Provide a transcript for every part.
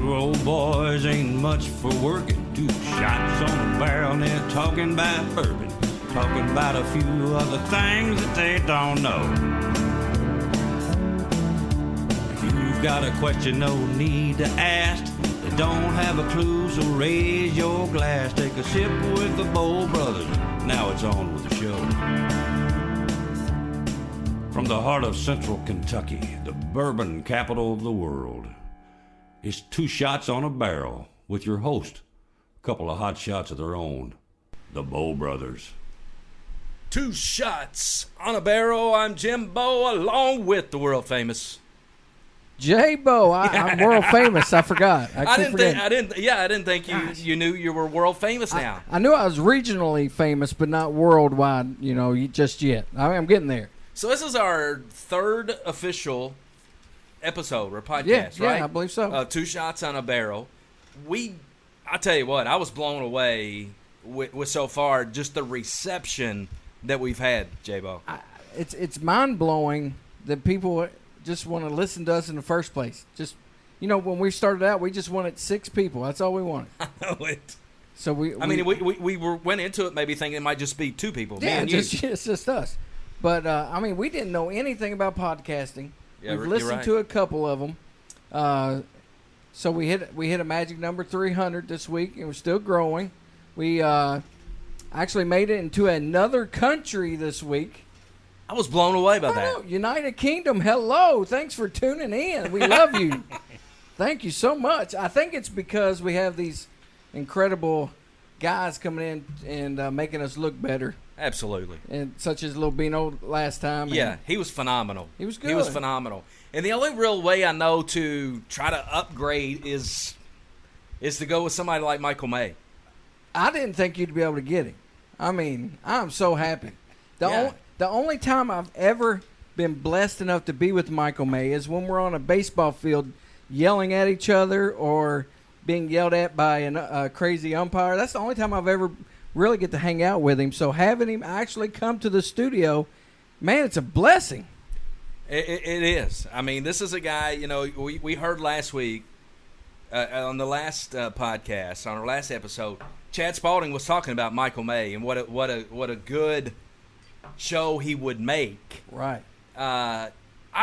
Two old boys ain't much for working. 2 shots on a barrel and they're talking about bourbon. Talking about a few other things that they don't know. If you've got a question, no need to ask. They don't have a clue, so raise your glass. Take a sip with the Bowl Brothers. Now it's on with the show. From the heart of central Kentucky, the bourbon capital of the world, it's 2 shots on a barrel with your host. A couple of hot shots of their own, the Bowl Brothers. 2 shots on a barrel. I'm Jimbo, along with the world famous J-Bo. I'm world famous. I forgot. I didn't think you knew you were world famous now. I knew I was regionally famous, but not worldwide. Just yet. I'm getting there. So this is our 3rd official episode or podcast, right? Yeah, I believe so. 2 shots on a barrel. I tell you what, I was blown away with so far just the reception that we've had, J-Bo. It's mind blowing that people just want to listen to us in the first place. Just when we started out, we just wanted 6 people. That's all we wanted. I know it. So we went into it maybe thinking it might just be 2 people. Yeah, it's just us. But we didn't know anything about podcasting. Yeah, we've listened to a couple of them. So we hit a magic number 300 this week, and we're still growing. We actually made it into another country this week. I was blown away by that. United Kingdom, hello. Thanks for tuning in. We love you. Thank you so much. I think it's because we have these incredible guys coming in and making us look better. Absolutely. And such as Lil Bino last time. Yeah, he was phenomenal. He was good. He was phenomenal. And the only real way I know to try to upgrade is to go with somebody like Michael May. I didn't think you'd be able to get him. I mean, I'm so happy. The only time I've ever been blessed enough to be with Michael May is when we're on a baseball field yelling at each other or being yelled at by a crazy umpire. That's the only time I've ever really get to hang out with him. So having him actually come to the studio, man, it's a blessing. It is. I mean, this is a guy, we heard last week on the last podcast, on our last episode, Chad Spalding was talking about Michael May and what a good show he would make. Right. I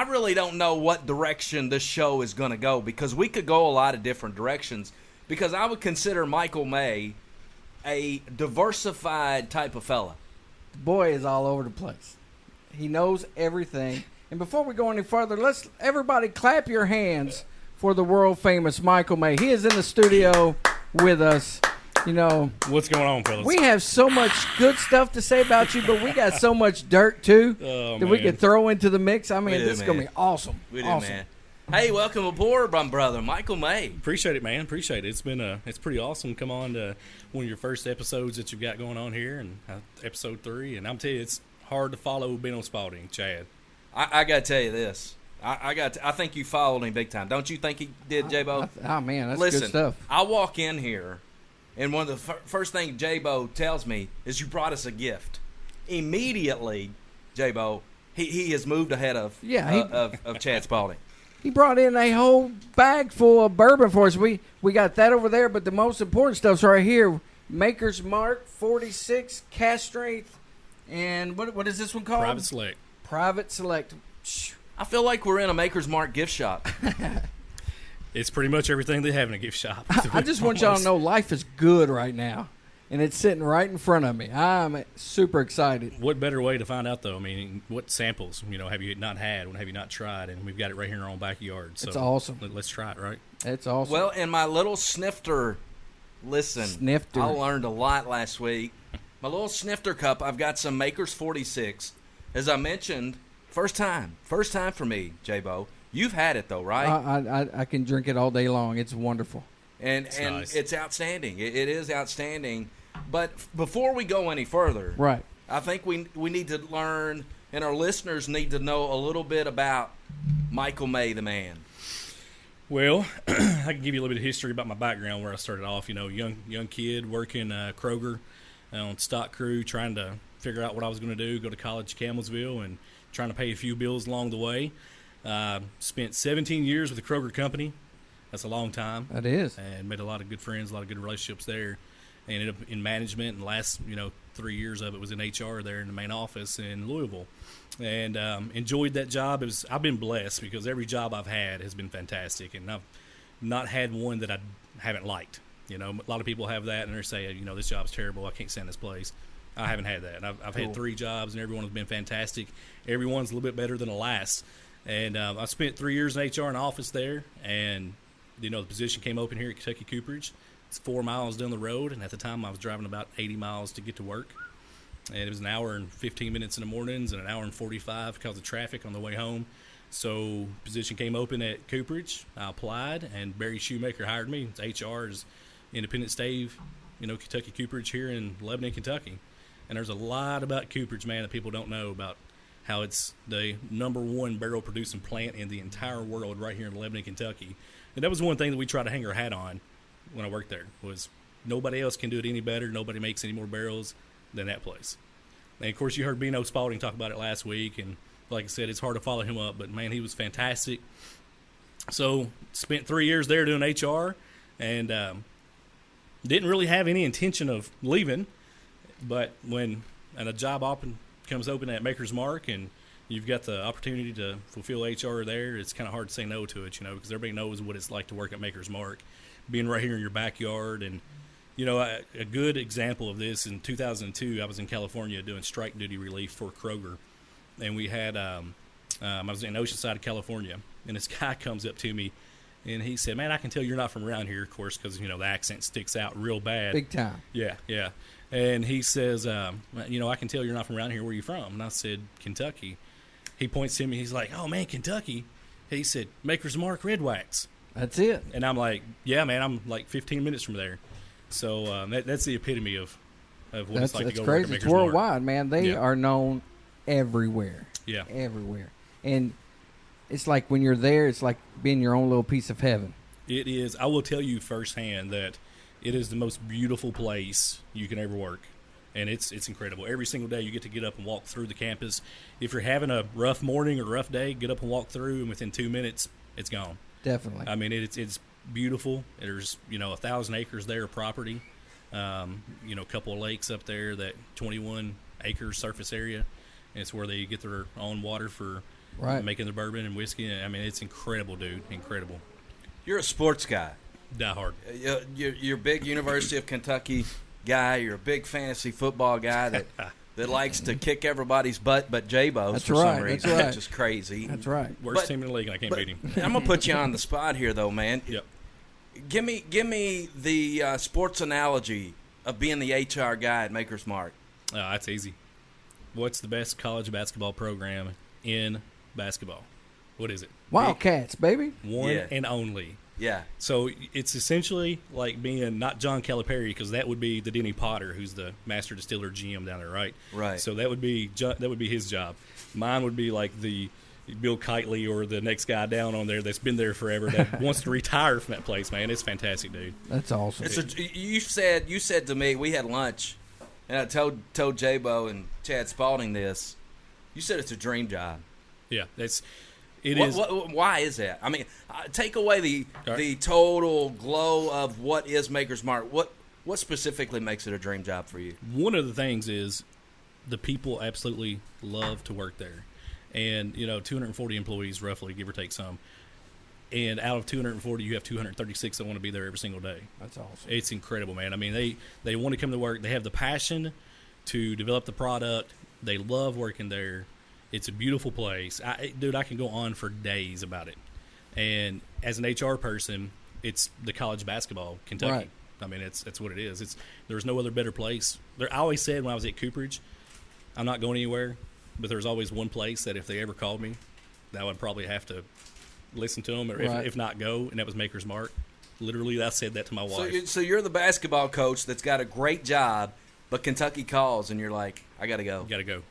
really don't know what direction this show is going to go because we could go a lot of different directions because I would consider Michael May a diversified type of fella. The boy is all over the place. He knows everything. And before we go any further, let's everybody clap your hands for the world famous Michael May. He is in the studio with us. What's going on, fellas? We have so much good stuff to say about you, but we got so much dirt too that we could throw into the mix. I mean, this is gonna be awesome. We do, awesome. man. Hey, welcome aboard, my brother, Michael May. Appreciate it, man. Appreciate it. It's pretty awesome to come on to one of your first episodes that you've got going on here, and episode 3. And I'm telling you, it's hard to follow Bino Spalding, Chad. I got to tell you this. I think you followed him big time. Don't you think he did, J-Bo? Oh, man, that's Listen, good stuff. I walk in here, and one of the first things J-Bo tells me is you brought us a gift. Immediately, J-Bo, he has moved ahead of Chad Spalding. He brought in a whole bag full of bourbon for us. We got that over there, but the most important stuff's right here. Makers Mark 46 Cask Strength, and what is this one called? Private Select. Private Select. I feel like we're in a Makers Mark gift shop. It's pretty much everything they have in a gift shop. I just want y'all to know life is good right now, and it's sitting right in front of me. I'm super excited. What better way to find out, though? I mean, what samples, have you not had? What have you not tried? And we've got it right here in our own backyard. So it's awesome. Let's try it, right? It's awesome. Well, in my little snifter, I learned a lot last week. My little snifter cup, I've got some Makers 46. As I mentioned, first time for me, J-Bo. You've had it, though, right? I can drink it all day long. It's wonderful. And nice. It's outstanding. It is outstanding. But before we go any further, right, I think we need to learn, and our listeners need to know a little bit about Michael May, the man. Well, I can give you a little bit of history about my background, where I started off. Young kid working Kroger on stock crew, trying to figure out what I was going to do. Go to college, Campbellsville, and trying to pay a few bills along the way. Spent 17 years with the Kroger company. That's a long time. That is. And made a lot of good friends, a lot of good relationships there. I ended up in management, and the last 3 years of it was in HR there in the main office in Louisville, and enjoyed that job. I've been blessed because every job I've had has been fantastic, and I've not had one that I haven't liked. A lot of people have that, and they say, this job's terrible, I can't stand this place. I haven't had that. I've had 3 jobs, and every one has been fantastic. Every one's a little bit better than the last. And I spent 3 years in HR in the office there, and the position came open here at Kentucky Cooperage. It's 4 miles down the road, and at the time I was driving about 80 miles to get to work. And it was an hour and 15 minutes in the mornings and an hour and 45 because of traffic on the way home. So position came open at Cooperage. I applied, and Barry Shoemaker hired me. It's HR's independent stave, Kentucky Cooperage here in Lebanon, Kentucky. And there's a lot about Cooperage, man, that people don't know about how it's the #1 barrel producing plant in the entire world right here in Lebanon, Kentucky. And that was one thing that we tried to hang our hat on when I worked there, was nobody else can do it any better. Nobody makes any more barrels than that place. And, of course, you heard Bino Spalding talk about it last week. And, like I said, it's hard to follow him up. But, man, he was fantastic. So spent 3 years there doing HR and didn't really have any intention of leaving. But when a job comes open at Makers Mark and you've got the opportunity to fulfill HR there, it's kind of hard to say no to it, because everybody knows what it's like to work at Makers Mark, being right here in your backyard. And, a good example of this, in 2002, I was in California doing strike duty relief for Kroger. And we had, I was in Oceanside, California, and this guy comes up to me, and he said, "Man, I can tell you're not from around here," of course, because, the accent sticks out real bad. Big time. Yeah. And he says, "I can tell you're not from around here. Where are you from?" And I said, "Kentucky." He points to me. He's like, "Oh, man, Kentucky." He said, "Makers Mark Red Wax." That's it. And I'm like, "Yeah, man, I'm like 15 minutes from there." So that's the epitome of what it's like to go crazy. work at Makers It's worldwide, Mark. man. They are known everywhere. Yeah. Everywhere. And it's like when you're there, it's like being your own little piece of heaven. It is. I will tell you firsthand that it is the most beautiful place you can ever work. And it's incredible. Every single day you get to get up and walk through the campus. If you're having a rough morning or rough day, get up and walk through, and within 2 minutes, it's gone. Definitely. I mean, it's beautiful. There's 1,000 acres there of property. A couple of lakes up there, that 21 acres surface area. And it's where they get their own water for making their bourbon and whiskey. I mean, it's incredible, dude. Incredible. You're a sports guy. Die hard. You're a big University of Kentucky guy. You're a big fantasy football guy that likes to kick everybody's butt but J-Bo's for some reason. That's right. Which is crazy. That's right. Worst team in the league, and I can't beat him. I'm going to put you on the spot here, though, man. Yep. Give me the sports analogy of being the HR guy at Makers Mark. That's easy. What's the best college basketball program in basketball? What is it? Wildcats, baby. One and only. Yeah. So it's essentially like being not John Calipari, because that would be the Denny Potter, who's the master distiller GM down there, right? Right. So that would be his job. Mine would be like the Bill Kitely or the next guy down on there that's been there forever that wants to retire from that place. Man, it's fantastic, dude. That's awesome. You said to me, we had lunch, and I told J-Bo and Chad Spalding this. You said it's a dream job. Yeah, it is. Why is that? I mean, take away the total glow of what is Makers Mark. What specifically makes it a dream job for you? One of the things is the people absolutely love to work there. And, 240 employees roughly, give or take some. And out of 240, you have 236 that want to be there every single day. That's awesome. It's incredible, man. I mean, they want to come to work. They have the passion to develop the product. They love working there. It's a beautiful place. Dude, I can go on for days about it. And as an HR person, it's the college basketball, Kentucky. Right. I mean, that's what it is. There's no other better place. I always said when I was at Cooperage, I'm not going anywhere, but there's always one place that if they ever called me, that I would probably have to listen to them, or if not go, and that was Makers Mark. Literally, I said that to my wife. So you're the basketball coach that's got a great job, but Kentucky calls, and you're like, I got to go. Got to go.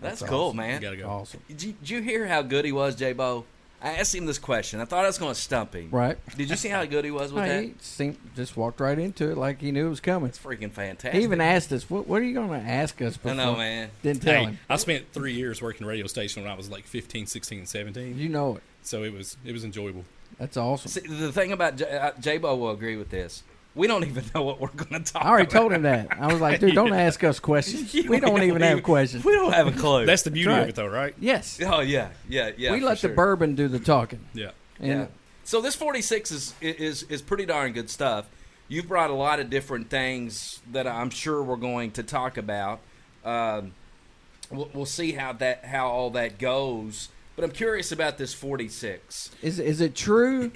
That's cool, awesome. man. You got to go. Awesome. Did you hear how good he was, J-Bo? I asked him this question. I thought I was going to stump him. Right. Did you see how good he was with that? He just walked right into it like he knew it was coming. It's freaking fantastic. He even asked us, what are you going to ask us before? I know, man. Didn't tell Hey, him. I spent 3 years working radio station when I was like 15, 16, 17. You know it. So it was enjoyable. That's awesome. See, the thing about J-Bo will agree with this. We don't even know what we're going to talk about. I already told him that. I was like, dude, don't ask us questions. We don't even have questions. We don't have a clue. That's the beauty That's right. of it, though, right? Yes. Oh, yeah. We let the bourbon do the talking. Yeah. And Yeah. So this 46 is pretty darn good stuff. You've brought a lot of different things that I'm sure we're going to talk about. We'll see how all that goes. But I'm curious about this 46. Is it true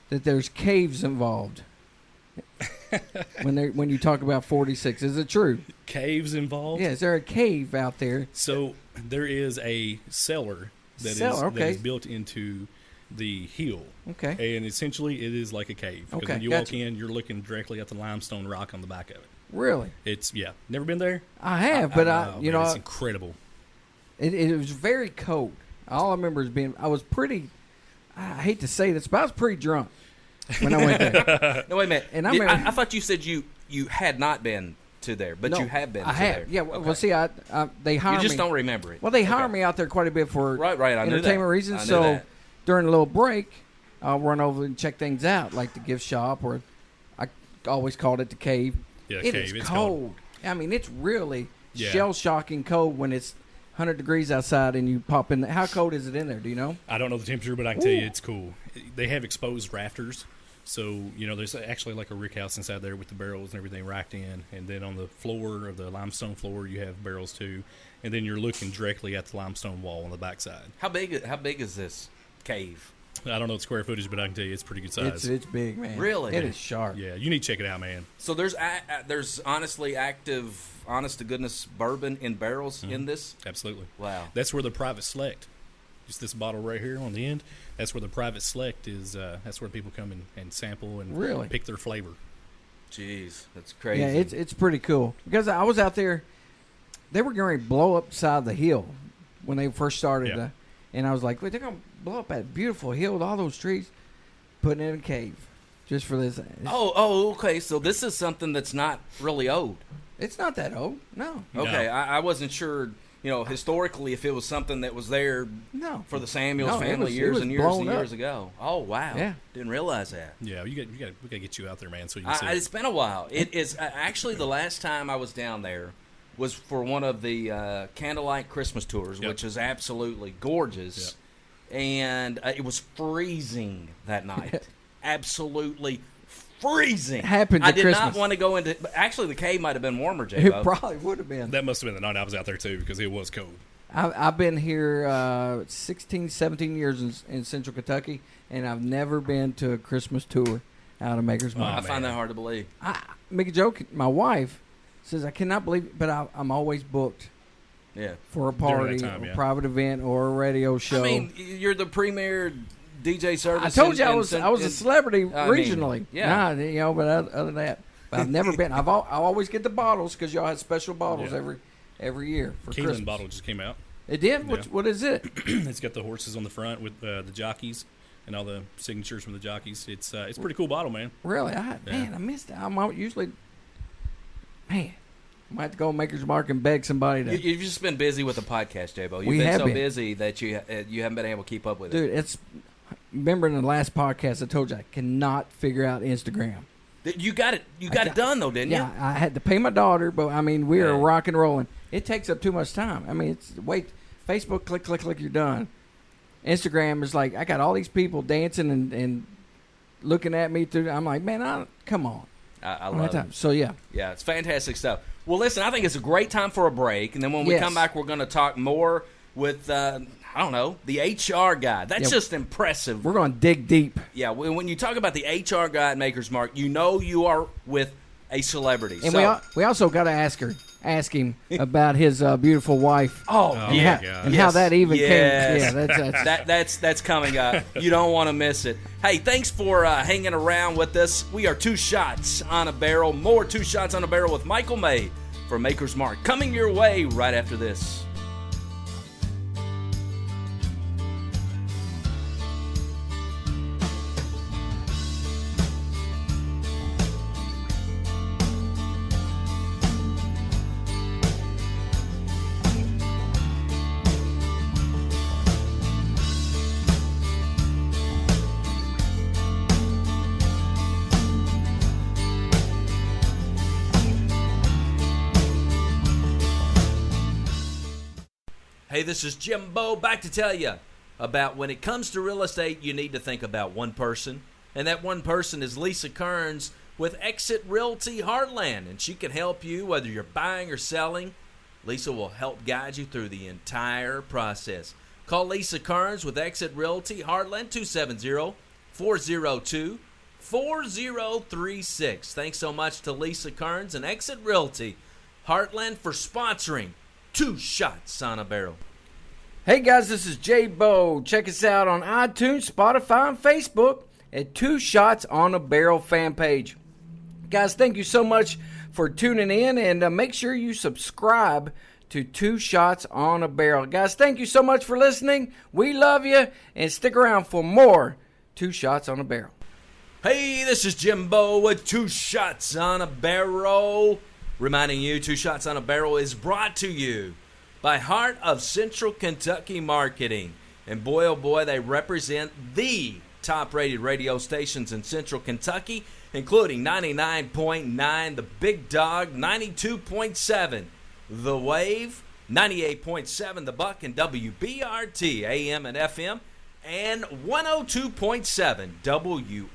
that there's caves involved when you talk about 46? Is it true? Caves involved? Yeah, is there a cave out there? So there is a cellar that is built into the hill. Okay. And essentially it is like a cave. Because Okay, when you gotcha. walk in, you're looking directly at the limestone rock on the back of it. Really? It's, never been there? I have, but it's incredible. it was very cold. All I remember is I was pretty, I hate to say this, but I was pretty drunk when I went there. No, wait a minute. And I thought you said you had not been to there, but No, you have been I to have. there. Yeah, Okay. well, see, they hire You me. just don't remember it. Well, they hire Okay. me out there quite a bit for Right, I knew that. entertainment reasons. I knew So that. during a little break, I'll run over and check things out, like the gift shop, or I always called it the cave. Yeah, It cave. is It's cold. I mean, it's really Yeah. shell-shocking cold when it's 100 degrees outside and you pop in. How cold is it in there? Do you know? I don't know the temperature, but I can tell you it's cool. They have exposed rafters. So, there's actually like a rick house inside there with the barrels and everything racked in. And then on the floor, of the limestone floor, you have barrels too. And then you're looking directly at the limestone wall on the backside. How big is this cave? I don't know the square footage, but I can tell you it's pretty good size. It's big, man. Really? It is sharp. Yeah, you need to check it out, man. So there's honestly active, honest to goodness bourbon in barrels in this? Absolutely. Wow. That's where the private select, just this bottle right here on the end, that's where the private select is. That's where people come and sample and Really? pick their flavor. Jeez, that's crazy. Yeah, it's pretty cool. Because I was out there, they were going to blow up side the hill when they first started. Yeah. And I was like, wait, they're going to blow up that beautiful hill with all those trees, putting it in a cave just for this. Oh, okay. So this is something that's not really old. It's not that old. No. Okay, No. I wasn't sure, historically if it was something that was there No. for the Samuels No, it family was years and years blown and up. years ago. Oh, wow. Yeah. Didn't realize that. Yeah, we got to get you out there, man, so you can see It's it. been a while. It is actually the last time I was down there was for one of the candlelight Christmas tours, Yep. which is absolutely gorgeous. And it was freezing that night. Absolutely freezing. It happened I at did Christmas. not want to go into. Actually, the cave might have been warmer, It J-Bo. probably would have been. That must have been the night I was out there too, because it was cold. I've been here 16, 17 years in Central Kentucky, and I've never been to a Christmas tour out of Makers Mark. I find that hard to believe. I make a joke. My wife says, I cannot believe it, but I'm always booked Yeah. for a During that party, time, a yeah. private event, or a radio show. I mean, you're the premier DJ service. I told you in- I in was Cent- I was a in- celebrity I mean, regionally. yeah. Nah, but other than that, but I've never been. I always get the bottles because y'all had special bottles Yeah. every year for Keeneland Christmas. bottle just came out. It did. Yeah. What is it? It's got the horses on the front with the jockeys and all the signatures from the jockeys. It's a pretty cool bottle, man. Really? Man, I missed it. I'm usually, man, I might have to go to Maker's Mark and beg somebody to. You've just been busy with the podcast, J-Bo. You've We been have so been. busy that you haven't been able to keep up with it. Dude, it's. Remember in the last podcast I told you I cannot figure out Instagram. You got it. You got it done though, didn't Yeah, I had to pay my daughter, but I mean we are Yeah. rock and rolling. It takes up too much time. I mean it's Facebook, click, you're done. Instagram is like I got all these people dancing and looking at me through. I'm like, man, come on. I All the love time. it. So yeah, Yeah, it's fantastic stuff. Well, listen, I think it's a great time for a break, and then when we Yes. come back, we're going to talk more with I don't know, the HR guy. That's Yeah. just impressive. we're going to dig deep. Yeah, when you talk about the HR guy at Makers Mark, you know you are with a celebrity. And so, we also got to ask him about his beautiful wife. oh, Oh, yeah. my God. And how that even Yes. came. Yeah, That's coming up. You don't want to miss it. Hey, thanks for hanging around with us. We are 2 Shots on a Barrel. More 2 Shots on a Barrel with Michael May for Makers Mark. Coming your way right after this. Hey, this is Jimbo, back to tell you about when it comes to real estate, you need to think about one person, and that one person is Lisa Kearnes with Exit Realty Heartland, and she can help you whether you're buying or selling. Lisa will help guide you through the entire process. Call Lisa Kearnes with Exit Realty Heartland, 270-402-4036. Thanks so much to Lisa Kearnes and Exit Realty Heartland for sponsoring Two Shots on a Barrel. Hey guys, this is J-Bo. Check us out on iTunes, Spotify, and Facebook at Two Shots on a Barrel fan page. Guys, thank you so much for tuning in, and make sure you subscribe to Two Shots on a Barrel. Guys, thank you so much for listening. We love you, and stick around for more Two Shots on a Barrel. Hey, this is Jimbo with Two Shots on a Barrel. Reminding you, Two Shots on a Barrel is brought to you by Heart of Central Kentucky Marketing. And boy, oh boy, they represent the top-rated radio stations in Central Kentucky, including 99.9 The Big Dog, 92.7 The Wave, 98.7 The Buck, and WBRT AM and FM, and 102.7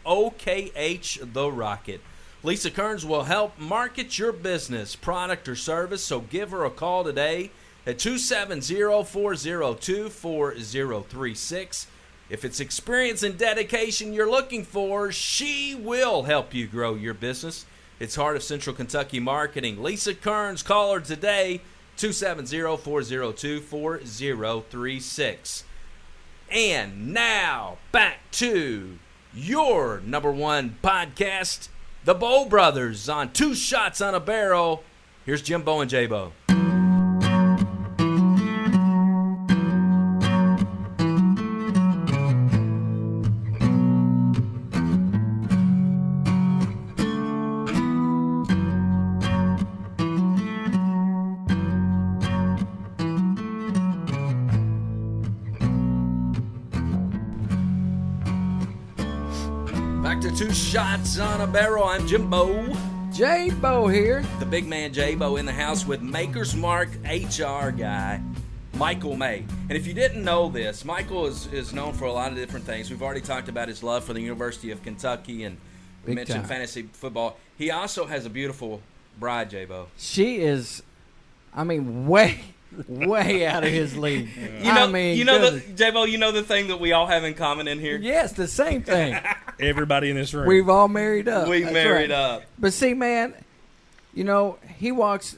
WOKH The Rocket. Lisa Kearnes will help market your business, product, or service, so give her a call today at 270-402-4036. If it's experience and dedication you're looking for, she will help you grow your business. It's Heart of Central Kentucky Marketing. Lisa Kearnes, call her today, 270-402-4036. And now, back to your number one podcast, The Bow Brothers on Two Shots on a Barrel. Here's Jimbo and J-Bo. Two Shots on a Barrel. I'm Jimbo. J-Bo here. The big man J-Bo in the house with Makers Mark HR guy, Michael May. And if you didn't know this, Michael is known for a lot of different things. We've already talked about his love for the University of Kentucky, and we mentioned fantasy football. He also has a beautiful bride, J-Bo. She is, way out of his league. J-Bo, you know the thing that we all have in common in here? Yes, the same thing. Everybody in this room. We've all married up. We That's married right. up. But see, man, he walks.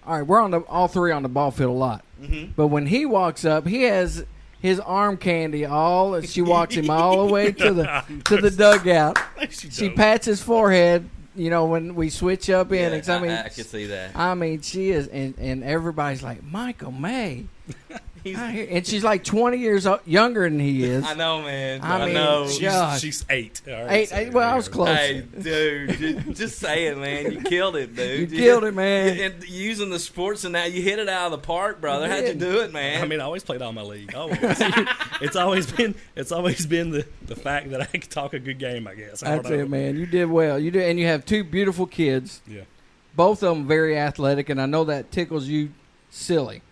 All right, we're all three on the ball field a lot. Mm-hmm. But when he walks up, he has his arm candy all. She walks him all the way to the dugout. She pats his forehead. When we switch up in. I can see that. She is, and everybody's like, Michael May. And she's like 20 years younger than he is. I know, man. I know. She's 8. All right, 8. Well, I was close. Hey, dude, just say it, man. You killed it, dude. You killed it, man. And using the sports and that, you hit it out of the park, brother. How'd you do it, man? I always played all my league. Always. It's always been the fact that I can talk a good game, I guess. That's it, man. You did well. You did, and you have two beautiful kids. Yeah. Both of them very athletic, and I know that tickles you silly.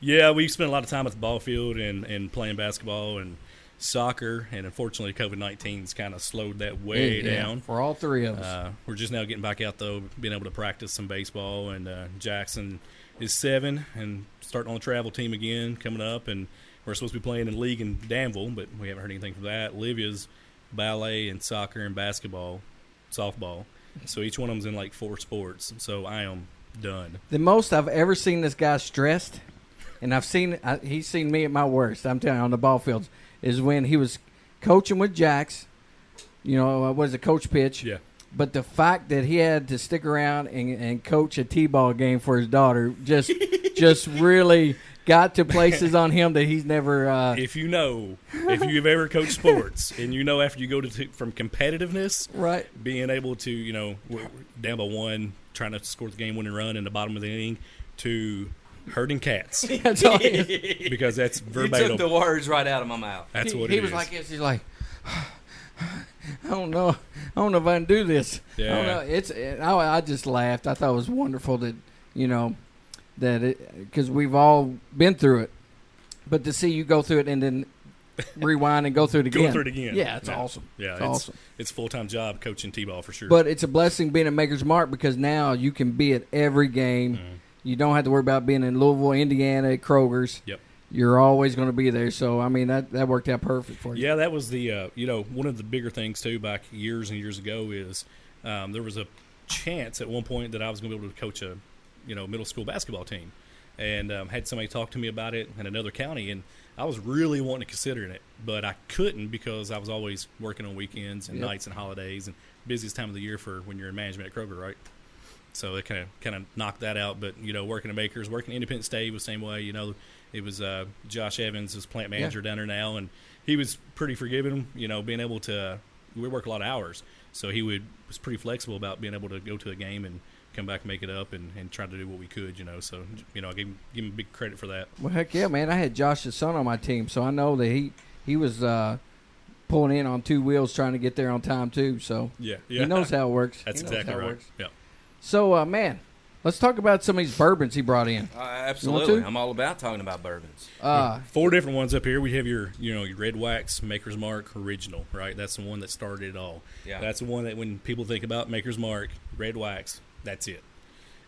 Yeah, we spent a lot of time at the ball field and playing basketball and soccer, and unfortunately COVID-19's kind of slowed that way down. For all three of us. We're just now getting back out, though, being able to practice some baseball, and Jackson is 7 and starting on the travel team again coming up, and we're supposed to be playing in league in Danville, but we haven't heard anything from that. Olivia's ballet and soccer and basketball, softball, so each one of them's in like 4 sports, so I am done. The most I've ever seen this guy stressed, and he's seen me at my worst, I'm telling you, on the ball fields, is when he was coaching with Jax, what is it, coach pitch? Yeah. But the fact that he had to stick around and coach a T-ball game for his daughter just really got to places on him that he's never. If you've ever coached sports, and after you go from competitiveness, right, being able to down by 1, trying to score the game-winning run in the bottom of the inning, to herding cats. That's all it is. Because that's verbatim. You took the words right out of my mouth. That's what he it was is. like this. He's like, I don't know if I can do this. Yeah. I don't know. I just laughed. I thought it was wonderful that because we've all been through it. But to see you go through it and then rewind and go through it again. Go through it again. Yeah, it's awesome. Yeah, it's awesome. It's a full-time job coaching T-ball for sure. But it's a blessing being at Makers Mark because now you can be at every game. Mm-hmm. You don't have to worry about being in Louisville, Indiana, at Kroger's. Yep. You're always going to be there. So, I mean, that worked out perfect for you. Yeah, that was the, one of the bigger things, too, back years and years ago is there was a chance at one point that I was going to be able to coach a, middle school basketball team. And had somebody talk to me about it in another county, and I was really wanting to consider it, but I couldn't because I was always working on weekends and nights and holidays and busiest time of the year for when you're in management at Kroger, right? So it kind of knocked that out. But working at Makers, working at Independence Day was the same way. It was Josh Evans is plant manager down there now, and he was pretty forgiving. Being able to we work a lot of hours, so he was pretty flexible about being able to go to a game and come back and make it up and try to do what we could, So, I give him big credit for that. Well, heck yeah, man. I had Josh's son on my team, so I know that he was pulling in on two wheels trying to get there on time, too. So yeah. he knows how it works. That's exactly right. Yeah. So, man, let's talk about some of these bourbons he brought in. Absolutely. I'm all about talking about bourbons. 4 different ones up here. We have your Red Wax Makers Mark Original, right? That's the one that started it all. Yeah. That's the one that when people think about Makers Mark, Red Wax, that's it.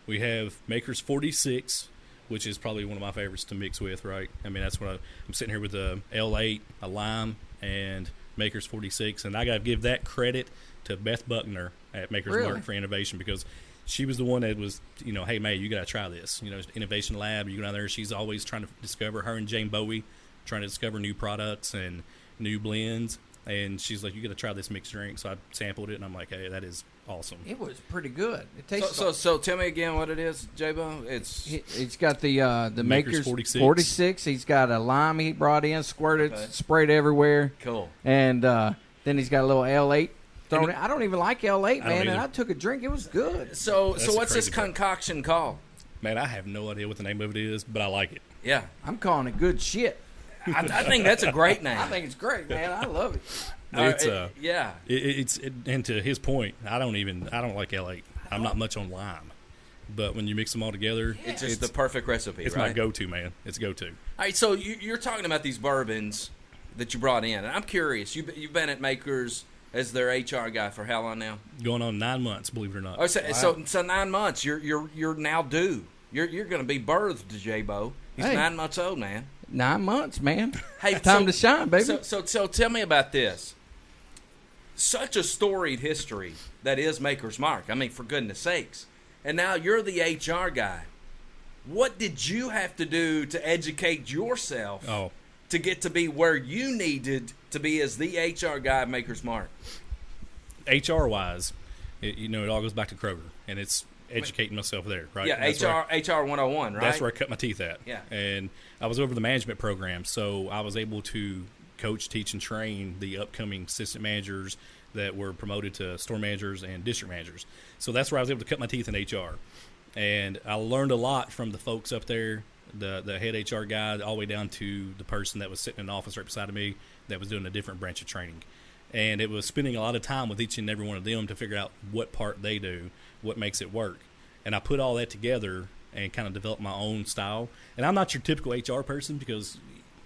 We have Makers 46, which is probably one of my favorites to mix with, right? I mean, that's what I'm sitting here with a L8, a lime, and Makers 46. And I got to give that credit to Beth Buckner at Makers Mark for innovation because she was the one that was, hey, May, you got to try this. Innovation Lab, you go down there. She's always trying to discover, her and Jane Bowie, trying to discover new products and new blends. And she's like, you got to try this mixed drink. So I sampled it, and I'm like, hey, that is awesome. It was pretty good. It tastes so tell me again what it is, J-Bo. He's got the Makers 46. He's got a lime he brought in, squirted, sprayed everywhere. Cool. And then he's got a little L8 thrown in. I don't even like L8, man, and I took a drink. It was good. So what's this concoction called? Man, I have no idea what the name of it is, but I like it. Yeah. I'm calling it good shit. I think that's a great name. I think it's great, man. I love it. It's and to his point, I don't like L8. I'm not much on lime, but when you mix them all together, it's just the perfect recipe. It's right? my go-to, man. It's go-to. All right, so you're talking about these bourbons that you brought in, and I'm curious. You've been at Makers as their HR guy for how long now? Going on 9 months, believe it or not. Oh, so 9 months. You're now due. You're going to be birthed, J-Bo. He's 9 months old, man. 9 months, man. Hey, time to shine, baby. So tell me about this. Such a storied history that is Maker's Mark. I mean, for goodness sakes. And now you're the HR guy. What did you have to do to educate yourself to get to be where you needed to be as the HR guy at Maker's Mark? HR-wise, it all goes back to Kroger, and it's educating myself there, right? Yeah, HR 101, right? That's where I cut my teeth at. Yeah. And I was over the management program, so I was able to coach, teach, and train the upcoming assistant managers that were promoted to store managers and district managers. So that's where I was able to cut my teeth in HR. And I learned a lot from the folks up there, the head HR guy, all the way down to the person that was sitting in the office right beside of me that was doing a different branch of training. And it was spending a lot of time with each and every one of them to figure out what part they do, what makes it work. And I put all that together and kind of developed my own style. And I'm not your typical HR person because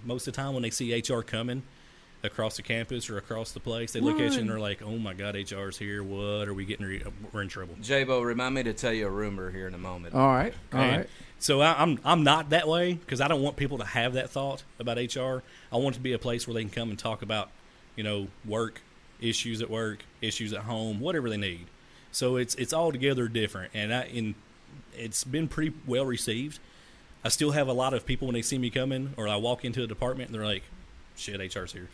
most of the time when they see HR coming across the campus or across the place, they look at you and they're like, oh, my God, HR's here. What are we getting? We're in trouble. J-Bo, remind me to tell you a rumor here in a moment. All right. All right. So I'm not that way because I don't want people to have that thought about HR. I want it to be a place where they can come and talk about, work, issues at work, issues at home, whatever they need. So it's altogether different, and it's been pretty well received. I still have a lot of people when they see me coming, or I walk into a department and they're like, "Shit, HR's here,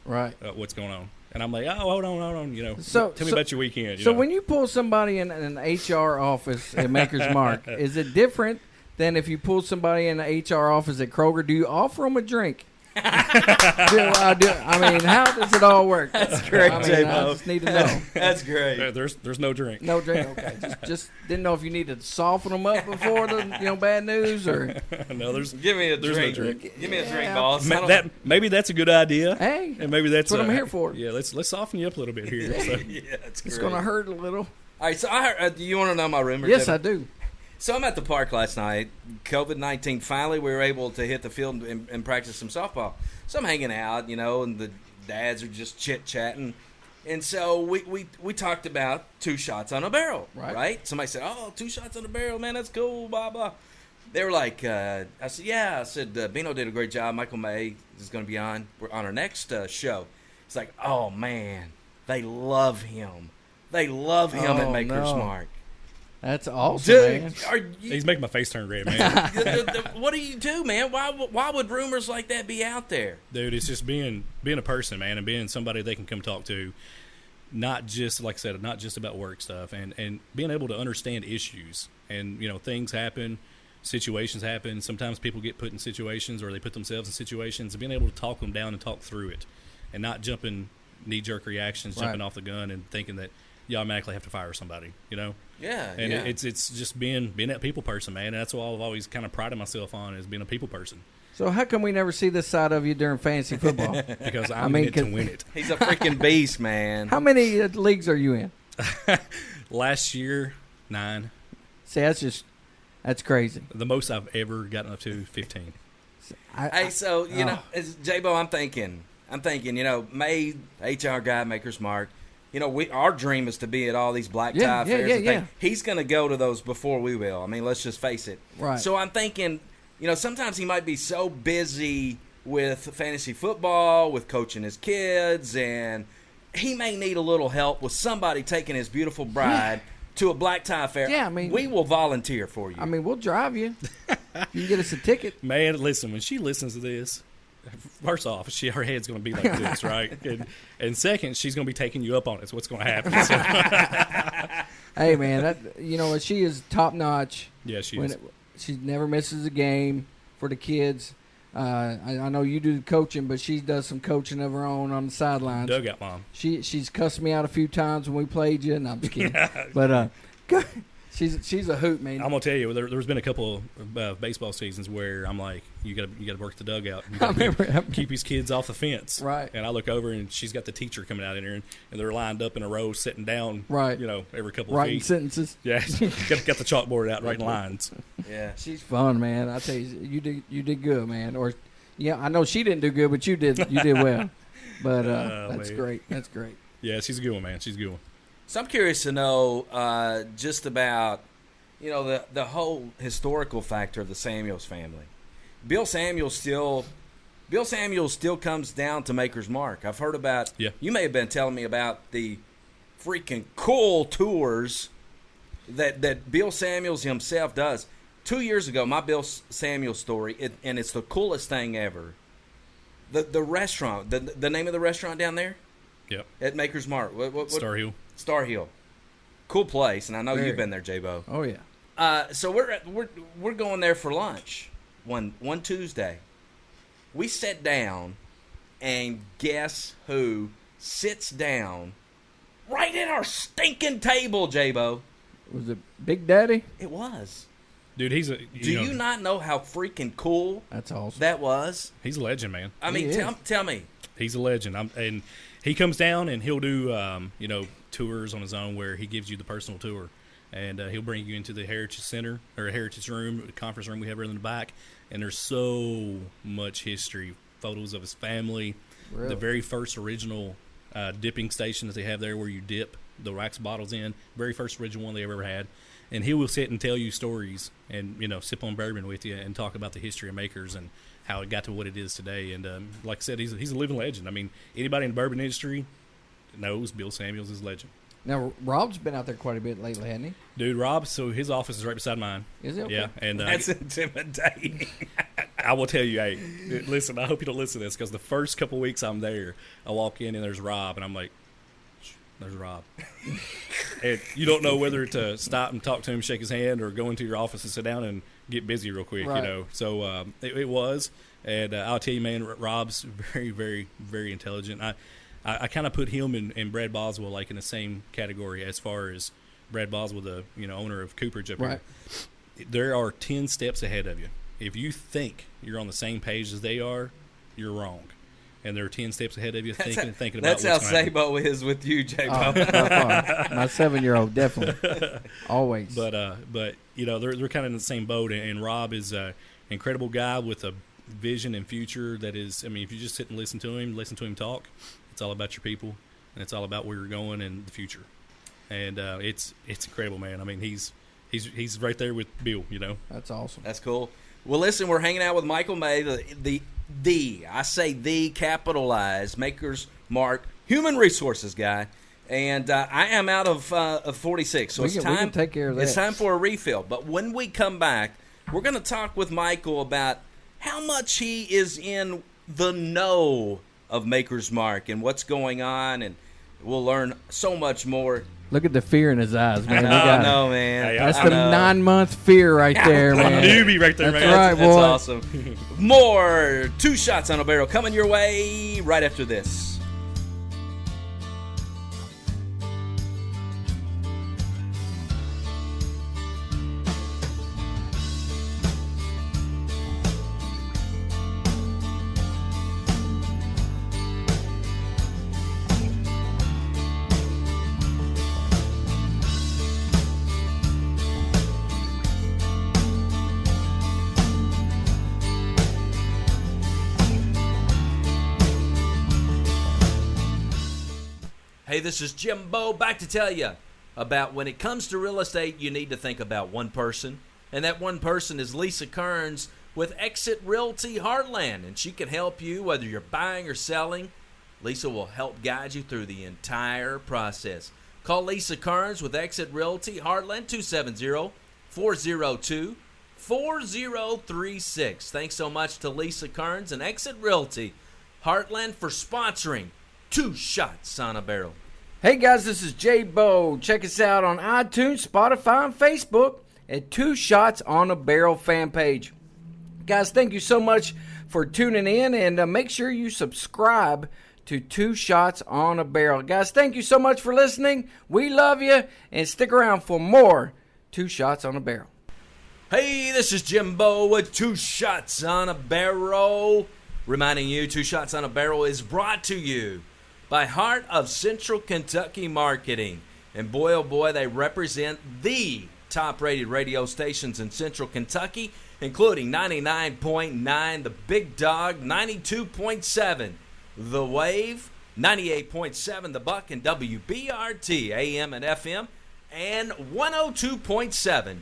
right? What's going on?" And I'm like, "Oh, hold on, So tell me about your weekend." So when you pull somebody in an HR office at Maker's Mark, is it different than if you pull somebody in an HR office at Kroger? Do you offer them a drink? I mean, how does it all work? That's great, I just need to know. That's great. There's no drink. No drink. Okay. Just didn't know if you needed to soften them up before the bad news or. No, Give me a drink. No drink. Give me a drink, boss. Maybe that's a good idea. Hey, and maybe that's what I'm here for. Yeah, let's soften you up a little bit here. So. Yeah, that's great. It's going to hurt a little. All right, so I heard. Do you want to know my rumor? Yes, I do. So I'm at the park last night. COVID-19, finally we were able to hit the field and practice some softball. So I'm hanging out, and the dads are just chit-chatting. And so we talked about 2 shots on a barrel, right? Somebody said, 2 shots on a barrel, man, that's cool, blah, blah. They were like, I said, yeah. I said, Bino did a great job. Michael May is going to be on our next show. It's like, oh, man, they love him. They love him at Makers Mark. That's awesome, Dude, man. He's making my face turn red, man. What do you do, man? Why would rumors like that be out there? Dude, it's just being a person, man, and being somebody they can come talk to. Not just, like I said, not just about work stuff, and being able to understand issues. And, things happen, situations happen. Sometimes people get put in situations or they put themselves in situations. And being able to talk them down and talk through it and not jumping knee-jerk reactions, jumping off the gun and thinking that you automatically have to fire somebody, Yeah, and it's just being that people person, man. And that's what I've always kind of prided myself on, is being a people person. So how come we never see this side of you during fantasy football? Because I'm in it to win it. He's a freaking beast, man. How many leagues are you in? Last year, 9. See, that's crazy. The most I've ever gotten up to, 15. So as J-Bo, I'm thinking, May, HR guy, Makers Mark. Our dream is to be at all these black tie fairs and things. He's going to go to those before we will. I mean, let's just face it. Right. So I'm thinking, sometimes he might be so busy with fantasy football, with coaching his kids, and he may need a little help with somebody taking his beautiful bride to a black tie fair. Yeah, I mean, we will volunteer for you. I mean, we'll drive you. You can get us a ticket. Man, listen, when she listens to this, first off, her head's going to be like this, right? And second, she's going to be taking you up on it. So what's going to happen? So. Hey, man, she is top notch. Yeah, she is. She never misses a game for the kids. I know you do the coaching, but she does some coaching of her own on the sidelines. Dugout mom. She's cussed me out a few times when we played you, and I'm just kidding. But she's a hoot, man. I'm gonna tell you, there's been a couple of baseball seasons where I'm like, you got to work the dugout. You gotta keep these kids off the fence. Right. And I look over and she's got the teacher coming out in there, and they're lined up in a row, sitting down. Right. Every couple of writing feet. sentences. Yeah. got the chalkboard out, writing lines. Yeah. She's fun, man. I tell you, you did good, man. Or, I know she didn't do good, but you did well. But that's great. That's great. Yeah, she's a good one, man. She's a good one. So I'm curious to know just about, the whole historical factor of the Samuels family. Bill Samuels still comes down to Maker's Mark. I've heard about. Yeah. You may have been telling me about the freaking cool tours that Bill Samuels himself does. 2 years ago, my Bill Samuels story, and it's the coolest thing ever. The restaurant, the name of the restaurant down there. Yep. At Makers Mark. What? Star Hill. Star Hill. Cool place, and I know Very. you've been there, J-Bo. Oh, yeah. So we're going there for lunch one Tuesday. We sat down, and guess who sits down right at our stinking table, J-Bo? Was it Big Daddy? It was. Dude, he's a. Do you not know how freaking cool That's awesome. that was? He's a legend, man. I mean, tell me. He's a legend. And he comes down and he'll do tours on his own where he gives you the personal tour, and he'll bring you into the Heritage Center or Heritage Room, the conference room we have right in the back, and there's so much history, photos of his family, Really? the very first original dipping station that they have there where you dip the wax bottles in, very first original one they ever had. And he will sit and tell you stories and, sip on bourbon with you and talk about the history of Makers and how it got to what it is today. And like I said, he's a living legend. I mean, anybody in the bourbon industry knows Bill Samuels is a legend. Now, Rob's been out there quite a bit lately, hasn't he? Dude, Rob, so his office is right beside mine. Is it? Okay. Yeah. And That's intimidating. I will tell you, hey, listen, I hope you don't listen to this, because the first couple of weeks I'm there, I walk in and there's Rob, and I'm like, there's Rob. And you don't know whether to stop and talk to him, shake his hand, or go into your office and sit down and get busy real quick, Right. So it was. And I'll tell you, man, Rob's very, very, very intelligent. I kind of put him and Brad Boswell like in the same category as far as Brad Boswell, the owner of Cooperage up Right. here. There are 10 steps ahead of you. If you think you're on the same page as they are, you're wrong. and they're 10 steps ahead of you, thinking about That's what's how going to happen. Sabo is with you, J-Bo. By far. My 7-year-old, definitely. Always. But you know, they're kind of in the same boat, and Rob is an incredible guy with a vision and future that is, I mean, if you just sit and listen to him talk, it's all about your people, and it's all about where you're going and the future. And it's incredible, man. I mean, he's right there with Bill, you know. That's awesome. That's cool. Well, listen, we're hanging out with Michael May, the capitalized Makers Mark human resources guy, and I am out of 46, so we can take care of that. It's time for a refill. But when we come back, we're going to talk with Michael about how much he is in the know of Makers Mark and what's going on, and we'll learn so much more. Look at the fear in his eyes, man. I know, man. Hey, That's the 9-month fear right there, man. Newbie right there, That's man. right, That's boy. awesome. More Two Shots on a Barrel coming your way right after this. Hey, this is Jimbo, back to tell you about when it comes to real estate, you need to think about one person, and that one person is Lisa Kearnes with Exit Realty Heartland, and she can help you whether you're buying or selling. Lisa will help guide you through the entire process. Call Lisa Kearnes with Exit Realty Heartland, 270-402-4036. Thanks so much to Lisa Kearnes and Exit Realty Heartland for sponsoring Two Shots on a Barrel. Hey guys, this is J-Bo. Check us out on iTunes, Spotify, and Facebook at Two Shots on a Barrel fan page. Guys, thank you so much for tuning in, and make sure you subscribe to Two Shots on a Barrel. Guys, thank you so much for listening. We love you, and stick around for more Two Shots on a Barrel. Hey, this is Jimbo with Two Shots on a Barrel. Reminding you, Two Shots on a Barrel is brought to you by Heart of Central Kentucky Marketing. And boy, oh boy, they represent the top-rated radio stations in Central Kentucky, including 99.9, The Big Dog, 92.7, The Wave, 98.7, The Buck, and WBRT, AM and FM, and 102.7,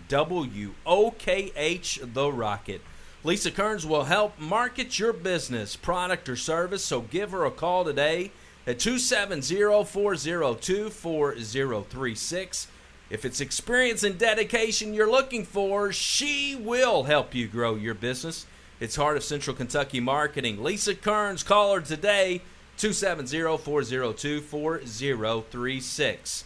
WOKH, The Rocket. Lisa Kearnes will help market your business, product, or service, so give her a call today at 270-402-4036. If it's experience and dedication you're looking for, she will help you grow your business. It's Heart of Central Kentucky Marketing. Lisa Kearnes, call her today, 270-402-4036.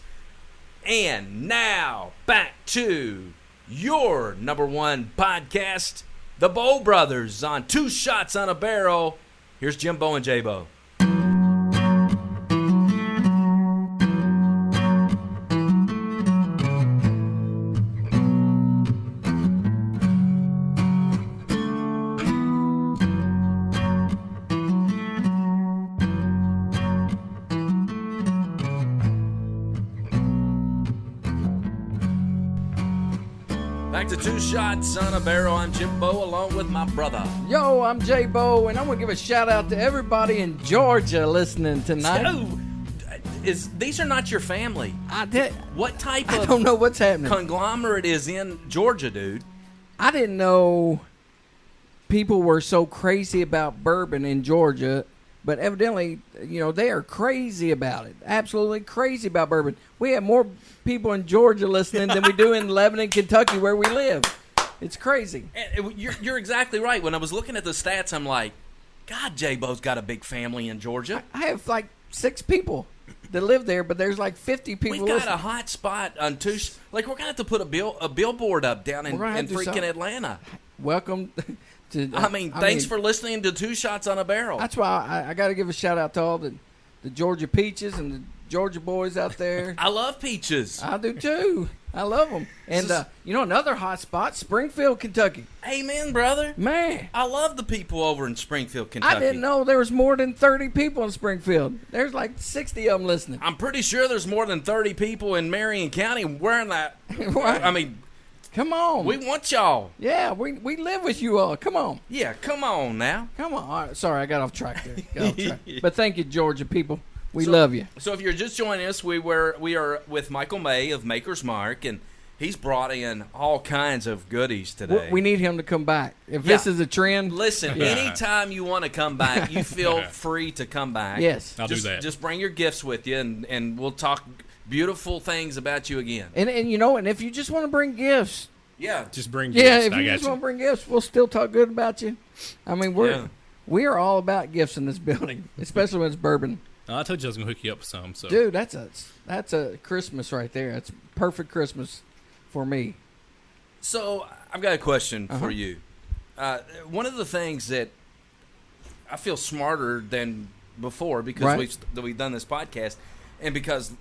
And now, back to your number one podcast, The Bow Brothers on Two Shots on a Barrel. Here's Jimbo and J-Bo. Back to Two Shots on a Barrel. I'm Jimbo along with my brother. Yo, I'm J-Bo, and I'm going to give a shout-out to everybody in Georgia listening tonight. Oh, these are not your family. I What type don't of know what's happening. conglomerate is in Georgia, dude? I didn't know people were so crazy about bourbon in Georgia, but evidently, you know, they are crazy about it. Absolutely crazy about bourbon. We have more people in Georgia listening than we do in Lebanon, Kentucky, where we live. It's crazy. And you're exactly right. When I was looking at the stats, I'm like, God, J-Bo's got a big family in Georgia. I have like 6 people that live there, but there's like 50 people We've got listening. a hot spot on Two. Like, we're going to have to put a billboard up down in We're gonna have to do freaking something. Atlanta. Welcome to. Thanks for listening to Two Shots on a Barrel. That's why I got to give a shout out to all the the Georgia Peaches and the Georgia boys out there. I love peaches. I do too. I love them. And another hot spot, Springfield, Kentucky. Amen, brother. Man, I love the people over in Springfield, Kentucky. I didn't know there was more than 30 people in Springfield. There's like 60 of them listening. I'm pretty sure there's more than 30 people in Marion County wearing that. Right. I mean, come on. we want y'all. Yeah, we live with you all. Come on. Yeah, come on now. Come on. All right, sorry, I got off track there. But thank you, Georgia people. We love you. So if you're just joining us, we are with Michael May of Makers Mark, and he's brought in all kinds of goodies today. We need him to come back. If this is a trend. Listen, anytime you want to come back, you feel free to come back. Yes. I'll do that. Just bring your gifts with you, and we'll talk beautiful things about you again. And and if you just want to bring gifts. Yeah. Just bring Yeah, gifts. if you just want to bring gifts, we'll still talk good about you. I mean, we are all about gifts in this building, especially when it's bourbon. I told you I was going to hook you up with some. So. Dude, that's a Christmas right there. That's perfect Christmas for me. So I've got a question for you. One of the things that I feel smarter than before because we've done this podcast, and because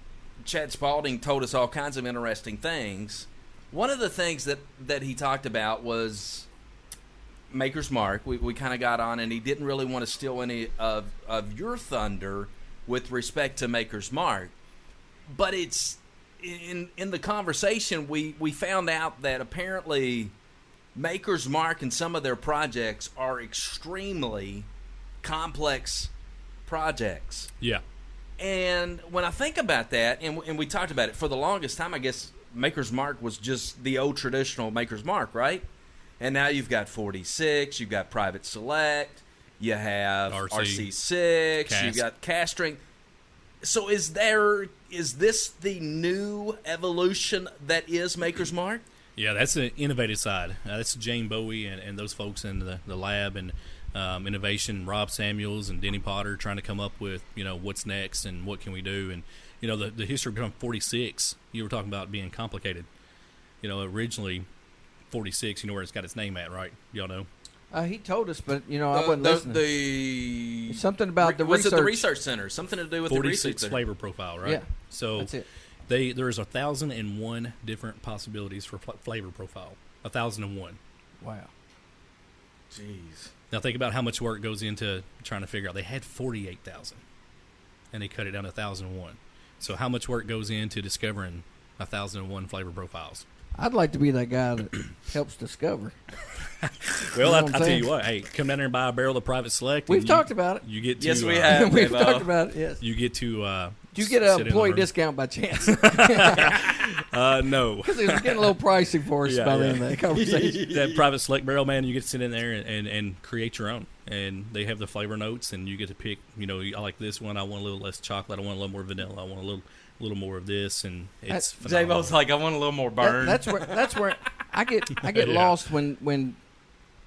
Chad Spalding told us all kinds of interesting things. One of the things that he talked about was Maker's Mark. We kind of got on, and he didn't really want to steal any of your thunder with respect to Maker's Mark. But it's in the conversation we found out that apparently Maker's Mark and some of their projects are extremely complex projects. Yeah. And when I think about that, and we talked about it for the longest time, I guess Maker's Mark was just the old traditional Maker's Mark, right? And now you've got 46, you've got Private Select, you have RC6, you've got Cask Strength. So is this the new evolution that is Maker's Mark? Yeah, that's the innovative side. That's Jane Bowie and those folks in the lab and innovation, Rob Samuels and Denny Potter trying to come up with, what's next and what can we do. And, the history behind 46, you were talking about being complicated. Originally 46, where it's got its name at, right? Y'all know? He told us, but, I wasn't listening. Something about the was research. it the research center? Something to do with the research 46 flavor profile, right? Yeah, so that's it. There's 1,001 different possibilities for flavor profile. 1,001. Wow. Jeez. Now think about how much work goes into trying to figure out. They had 48,000, and they cut it down to 1,001. So how much work goes into discovering 1,001 flavor profiles? I'd like to be that guy that helps discover. Well, I'll tell you what. Hey, come down there and buy a barrel of Private Select. We've talked about it. You get to, yes, we have. We've talked about it. Yes. You get to. Do you get an employee discount by chance? No. Because it was getting a little pricey for us by the end of that conversation. That Private Select barrel, man, you get to sit in there and create your own. And they have the flavor notes, and you get to pick. I like this one. I want a little less chocolate. I want a little more vanilla. I want a little more of this, and it's J-Bo's like, I want a little more burn. That's where I get lost when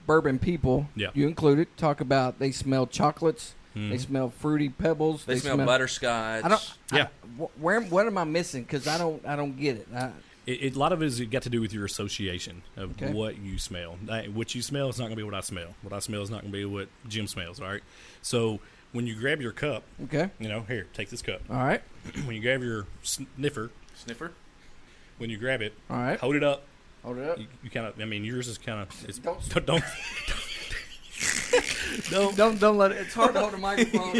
bourbon people, you included, talk about they smell chocolates, they smell fruity pebbles, they smell butterscotch. What am I missing? Because I don't get it. A lot of it is got to do with your association of what you smell. What you smell is not going to be what I smell. What I smell is not going to be what Jim smells. All right, so. When you grab your cup, here, take this cup. All right. When you grab your sniffer, when you grab it, all right, hold it up. You kind of. Yours is kind of. Don't let it. It's hard to hold a microphone.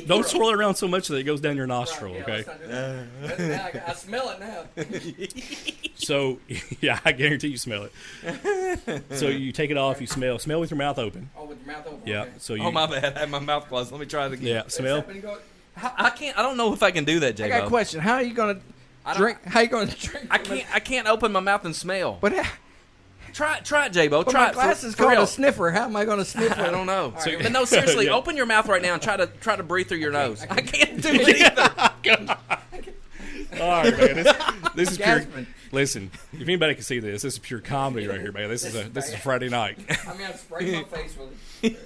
Don't swirl it around so much that it goes down your nostril. Right, I smell it now. So, I guarantee you smell it. So you take it off. You smell. Smell with your mouth open. Oh, with your mouth open. Yeah. Okay. So my bad. I had my mouth closed. Let me try it again. Yeah. Smell. I can't. I don't know if I can do that, J-Bo. I got a question. How are you gonna drink? How are you gonna drink? I can't open my mouth and smell. But try it, J-Bo. But try my it. class is called a sniffer. How am I gonna sniff? I don't know. Right. But no, seriously, open your mouth right now and try to breathe through your nose. I can't do it either. All right, man. This is pure. Gasping. Listen, if anybody can see this is pure comedy right here, man. This is a Friday night. I mean, I sprayed my face with it.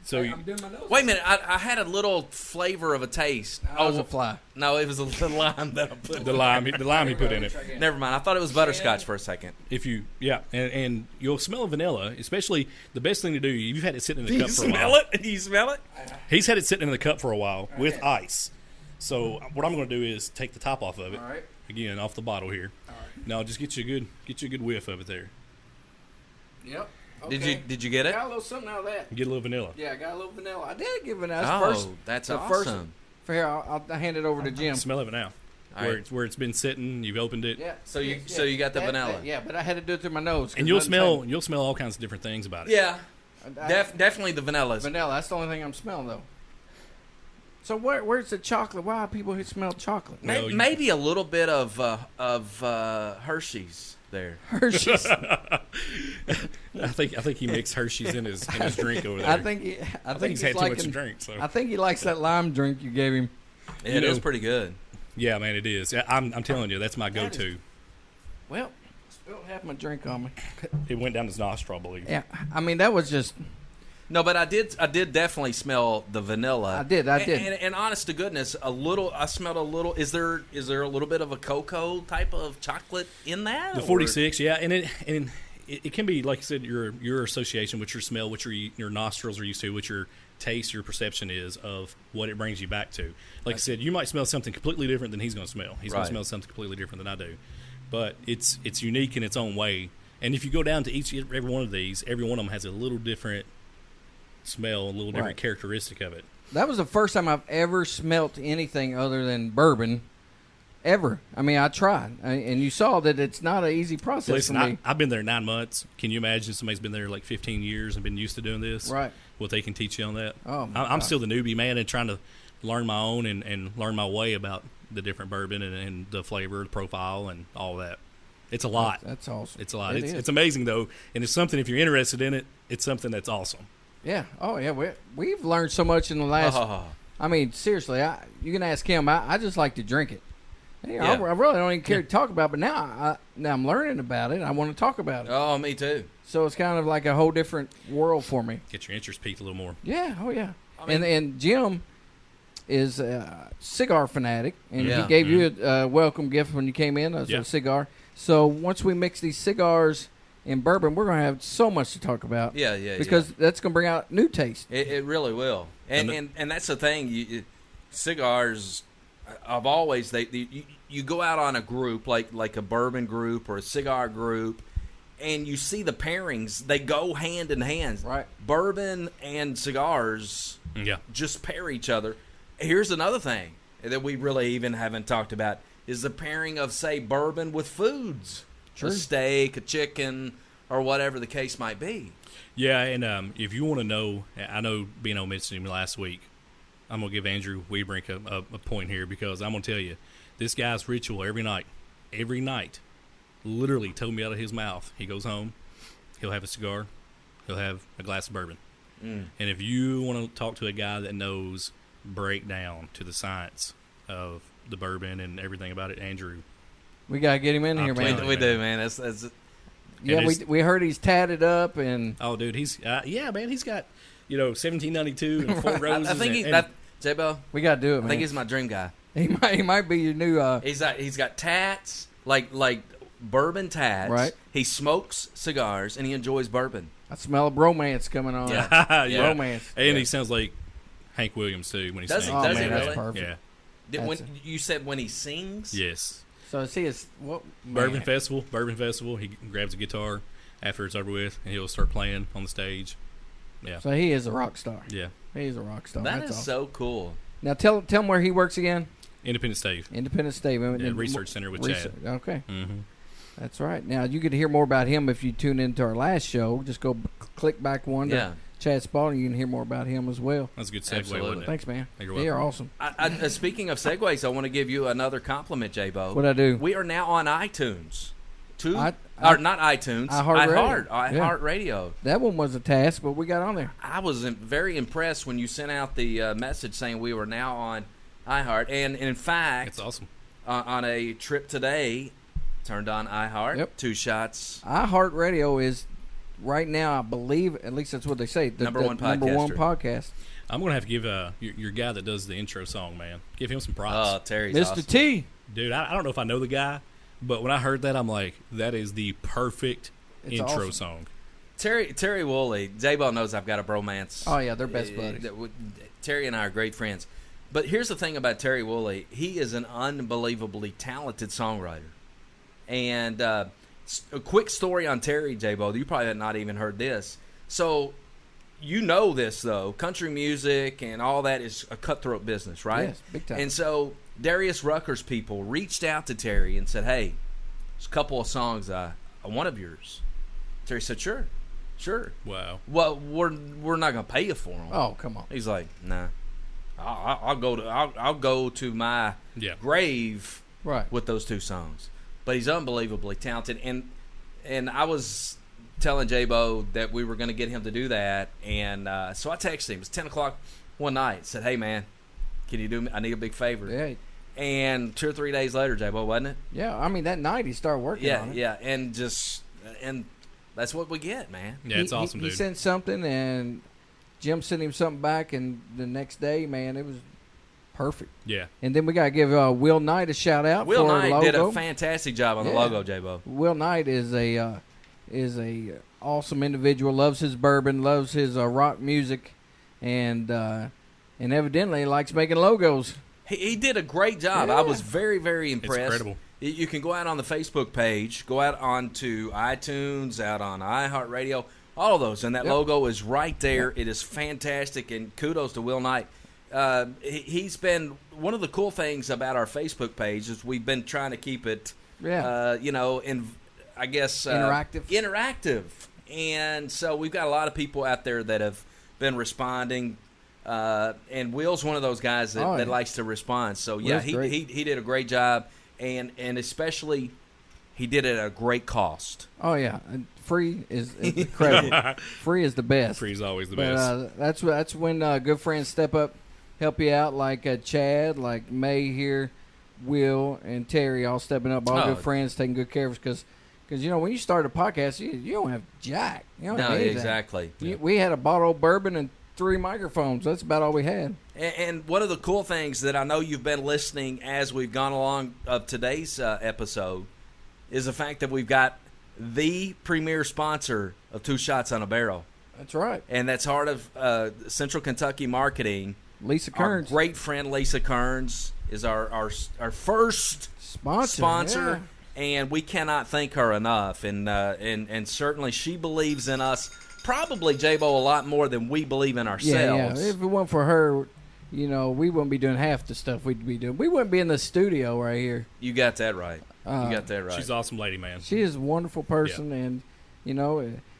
So I'm doing my nose. Wait a minute. I had a little flavor of a taste. Oh, it was a fly. No, it was the lime that I put. the lime he put in it. Never mind. I thought it was butterscotch for a second. If you, and you'll smell vanilla. Especially the best thing to do. You've had it sitting in the cup for a while. Smell it? Do you smell it? He's had it sitting in the cup for a while with ice. So what I'm going to do is take the top off of it. All right. Again, off the bottle here. All right. Now just get you a good whiff of it there. Yep. Okay. Did you get it? Got a little something out of that. Get a little vanilla. Yeah, I got a little vanilla. I did give vanilla. That's the awesome. First, for here, I'll hand it over to Jim. Smell of it now. All right. Where it's been sitting, you've opened it. Yeah. So you got the vanilla. yeah, but I had to do it through my nose. 'cause And you'll nothing smell all kinds of different things about it. Yeah. tastes- Definitely the vanilla. vanilla. That's the only thing I'm smelling though. So where's the chocolate? Why people smell chocolate? No, Maybe a little bit of Hershey's there. Hershey's. I think he mixed Hershey's in his drink over there. I think he's had too much to drink. So I think he likes that lime drink you gave him. It is pretty good. yeah, man, it is. I'm telling you, that's my go-to. Well, spilled half my drink on me. It went down his nostril, I believe. Yeah, I mean that was just. No, but I did definitely smell the vanilla. I did. And honest to goodness, I smelled a little. Is there a little bit of a cocoa type of chocolate in that? The 46, yeah, and it can be like you said, your association, what your smell, what your nostrils are used to, what your taste, your perception is of what it brings you back to. Like I said, you might smell something completely different than he's going to smell. He's going to smell something completely different than I do, but it's unique in its own way. And if you go down to every one of these, every one of them has a little different smell, a little different characteristic of it. That was the first time I've ever smelt anything other than bourbon, ever. I mean, I tried, and you saw that it's not an easy process Listen, for me. I've been there 9 months. Can you imagine somebody's been there like 15 years and been used to doing this? Right. What they can teach you on that. Oh, my I'm God. still the newbie, man, and trying to learn my own and learn my way about the different bourbon and the flavor, the profile, and all that. It's a lot. That's awesome. It's a lot. It is. It's amazing, though, and it's something, if you're interested in it, it's something that's awesome. Yeah. Oh, yeah. We've learned so much in the last. I mean, seriously, you can ask him. I just like to drink it. You know, Yeah. I really don't even care to talk about it, but now I'm learning about it. I want to talk about it. Oh, me too. So it's kind of like a whole different world for me. Get your interest peaked a little more. Yeah. Oh, yeah. I mean- and Jim is a cigar fanatic, and Yeah. he gave you a welcome gift when you came in. It was Yeah. a cigar. So once we mix these cigars in bourbon, we're going to have so much to talk about. Yeah. Because that's going to bring out new taste. It really will. And that's the thing. Cigars, I've always you go out on a group like a bourbon group or a cigar group, and you see the pairings. They go hand in hand. Right. Bourbon and cigars Yeah. just pair each other. Here's another thing that we really even haven't talked about is the pairing of, say, bourbon with foods. True. A steak, a chicken, or whatever the case might be. Yeah, and if you want to know, I know Bino mentioned him last week. I'm going to give Andrew Webrink a point here because I'm going to tell you, this guy's ritual every night, literally told me out of his mouth. He goes home, he'll have a cigar, he'll have a glass of bourbon. And if you want to talk to a guy that knows breakdown to the science of the bourbon and everything about it, Andrew. We got to get him in here, telling man. you. We do, man. That's Yeah, we heard he's tatted up and Oh, dude, he's man, he's got 1792 and 4 roses. I think and J-Bo, we got to do it, I man. think he's my dream guy. He might be your new. He's got tats, like bourbon tats. Right. He smokes cigars and he enjoys bourbon. I smell a bromance coming on. Yeah. yeah. Romance. And he sounds like Hank Williams too when he Does he? sings. Oh Does man, he that's really? perfect. Yeah. When you said when he sings? Yes. So is he what? Bourbon man. Festival. He grabs a guitar after it's over with, and he'll start playing on the stage. Yeah. So he is a rock star. Yeah. He's a rock star. That That's is awesome. so cool. Now tell him where he works again. Independent Stave. Independent Stave. Yeah, Research Center with Chad. Okay. Mm-hmm. That's right. Now you could hear more about him if you tune into our last show. Just go click back one to Yeah. Chad Spalding. You can hear more about him as well. That's a good segue, Absolutely. wasn't it? Thanks, man. You're You're welcome. awesome. Speaking of segues, I want to give you another compliment, J-Bo. What'd I do? We are now on iTunes. I- Or not iTunes. iHeartRadio. iHeartRadio. That one was a task, but we got on there. I was very impressed when you sent out the message saying we were now on iHeart. And in fact, That's awesome. on a trip today, turned on iHeart. Yep. 2 shots. iHeartRadio is right now, I believe, at least that's what they say, the Number one podcast. I'm gonna have to give your guy that does the intro song, man. Give him some props. Oh, Terry's Mr. awesome. T. Dude, I don't know if I know the guy, but when I heard that, I'm like, that is the perfect It's intro awesome. song. Terry Woolley, J-Ball knows I've got a bromance. Oh, yeah, they're best buddies. Terry and I are great friends. But here's the thing about Terry Woolley. He is an unbelievably talented songwriter. And a quick story on Terry, J-Ball. You probably have not even heard this. So you know this, though. Country music and all that is a cutthroat business, right? Yes, big time. And so Darius Rucker's people reached out to Terry and said, hey, there's a couple of songs I want of yours. Terry said, sure. Wow. Well, we're not going to pay you for them. Oh, come on. He's like, nah. I'll go to my grave Right. with those two songs. But he's unbelievably talented, and I was telling J-Bo that we were going to get him to do that, and so I texted him. It was 10 o'clock one night. Said, hey man, can you do me? I need a big favor. Yeah. And 2 or 3 days later, J-Bo, wasn't it? Yeah, I mean, that night he started working on it. Yeah, and that's what we get, man. Yeah, it's awesome, dude. He sent something, and Jim sent him something back, and the next day, man, it was perfect. Yeah. And then we got to give Will Knight a shout out. Will for Knight logo. did a fantastic job on the logo, J-Bo. Will Knight is a awesome individual. Loves his bourbon, loves his rock music, and evidently likes making logos. He did a great job. Yeah. I was very, very impressed. It's incredible. You can go out on the Facebook page, go out onto iTunes, out on iHeartRadio, all of those, and that logo is right there. It is fantastic, and kudos to Will Knight. He's been one of the cool things about our Facebook page is we've been trying to keep it, interactive, and so we've got a lot of people out there that have been responding. And Will's one of those guys that likes to respond. So yeah, he did a great job, and especially he did it at a great cost. Oh yeah, and free is incredible. Free is the best. Free is always the best. That's when good friends step up, help you out, like Chad, like May here, Will, and Terry, all stepping up. All good friends taking good care of us because when you start a podcast, you don't have jack. You don't have anything. Exactly. We had a bottle of bourbon and 3 microphones. That's about all we had. And one of the cool things that I know you've been listening as we've gone along of today's episode is the fact that we've got the premier sponsor of Two Shots on a Barrel. That's right. And that's Heart of Central Kentucky Marketing. Lisa Kearnes. Our great friend Lisa Kearnes is our first sponsor. Yeah. And we cannot thank her enough. And certainly she believes in us. Probably, J-Bo, a lot more than we believe in ourselves. Yeah. If it weren't for her, we wouldn't be doing half the stuff we'd be doing. We wouldn't be in the studio right here. You got that right. She's an awesome lady, man. She is a wonderful person, and,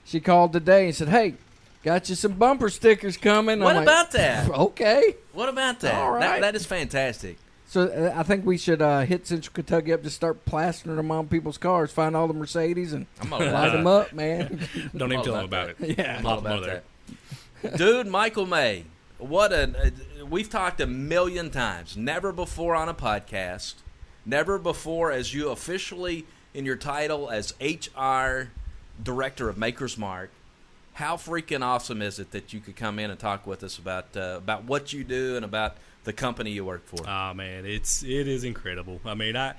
she called today and said, hey, got you some bumper stickers coming. What about that? Okay. What about that? All right. That is fantastic. So I think we should hit Central Kentucky up, just start plastering them on people's cars, find all the Mercedes, and light them up, man. Don't even tell them about it. Yeah. I'm all about that. Dude, Michael May, we've talked a million times. Never before on a podcast. Never before as you officially in your title as HR Director of Makers Mark. How freaking awesome is it that you could come in and talk with us about what you do and about the company you work for? Oh man, it is incredible. I mean, I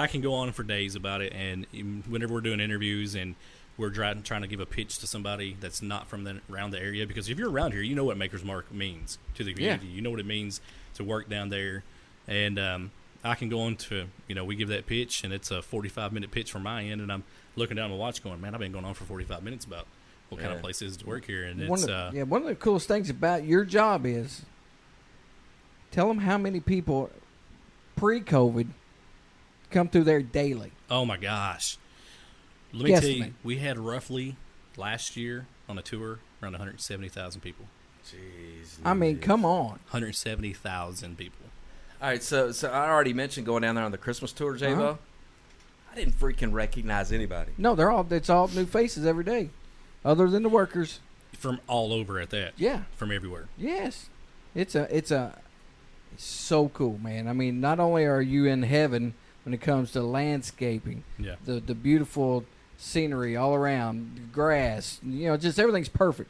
can go on for days about it, and whenever we're doing interviews and we're trying to give a pitch to somebody that's not from around the area, because if you're around here, you know what Makers Mark means to the community. You know what it means to work down there, and I can go on to we give that pitch, and it's a 45-minute pitch from my end, and I'm looking down the watch going, man, I've been going on for 45 minutes about what kind of place it is to work here, and one of the coolest things about your job is. Tell them how many people pre-COVID come through there daily. Oh, my gosh. Let me tell you, we had roughly last year on a tour around 170,000 people. Jeez. I mean, come on. 170,000 people. All right, so I already mentioned going down there on the Christmas tour, J-Bo. I didn't freaking recognize anybody. No, it's all new faces every day, other than the workers. From all over at that. Yeah. From everywhere. Yes. It's so cool, man. I mean, not only are you in heaven when it comes to landscaping, the beautiful scenery all around, grass, just everything's perfect.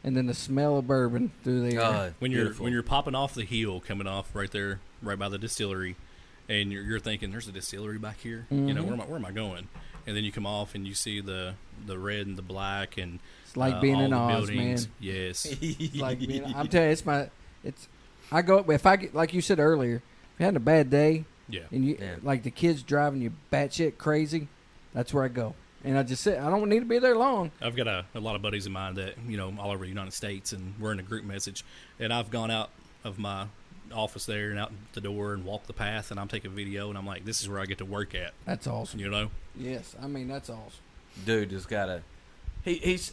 And then the smell of bourbon through the air. When you're popping off the hill, coming off right there, right by the distillery, and you're thinking, "There's a distillery back here." Mm-hmm. Where am I going? And then you come off and you see the red and the black, and It's like being all in the Oz, buildings. man. Yes. It's like being, I'm telling you, I go if I get, like you said earlier, if you're having a bad day, Yeah. and like the kids driving you batshit crazy, that's where I go. And I just sit. I don't need to be there long. I've got a lot of buddies of mine that, all over the United States, and we're in a group message. And I've gone out of my office there and out the door and walked the path, and I'm taking video, and I'm like, this is where I get to work at. That's awesome. Yes, I mean, that's awesome. Dude has got a.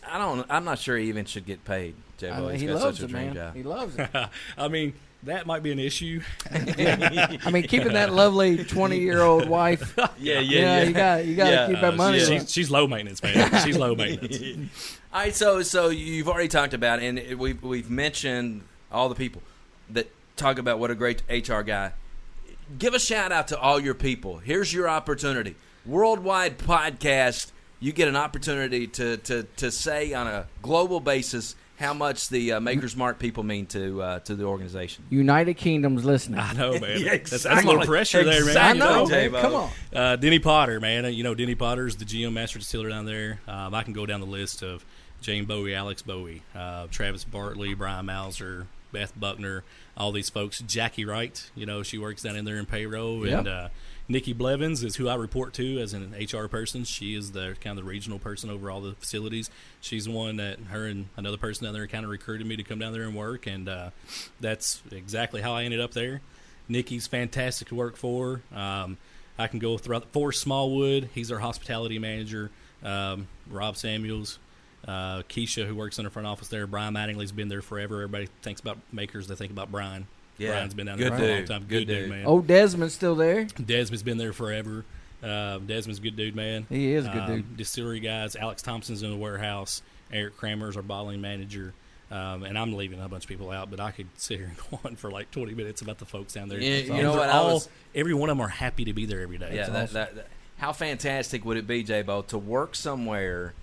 I'm not sure he even should get paid, J-Bo. He got loves such a it, dream man. job. He loves it. I mean, that might be an issue. I mean, keeping that lovely 20-year-old wife. Yeah. You got to keep that money. She's low maintenance, man. She's low maintenance. All right, so you've already talked about, and we've mentioned all the people that talk about what a great HR guy. Give a shout out to all your people. Here's your opportunity. Worldwide podcast. You get an opportunity to say on a global basis how much the Makers Mark people mean to the organization. United Kingdom's listening. I know, man. Yeah, That's a little pressure there, man. I know, J-Bo. man. Come on. Denny Potter, man. Denny Potter's the GM master distiller down there. I can go down the list of Jane Bowie, Alex Bowie, Travis Bartley, Brian Mauser, Beth Buckner, all these folks. Jackie Wright, she works down in there in payroll. Yep. And Nikki Blevins is who I report to as an HR person. She is the kind of the regional person over all the facilities. She's the one that her and another person down there kind of recruited me to come down there and work, and that's exactly how I ended up there. Nikki's fantastic to work for. I can go throughout. Forrest Smallwood, he's our hospitality manager. Rob Samuels. Keisha, who works in the front office there. Brian Mattingly's been there forever. Everybody thinks about Makers, they think about Brian. Yeah, Brian's been down there for a long time. Good dude, man. Oh, Desmond's still there. Desmond's been there forever. Desmond's a good dude, man. He is a good dude. Distillery guys. Alex Thompson's in the warehouse. Eric Kramer's our bottling manager. And I'm leaving a bunch of people out, but I could sit here and go on for like 20 minutes about the folks down there. You know what? Every one of them are happy to be there every day. Yeah, awesome. how fantastic would it be, J-Bo, to work somewhere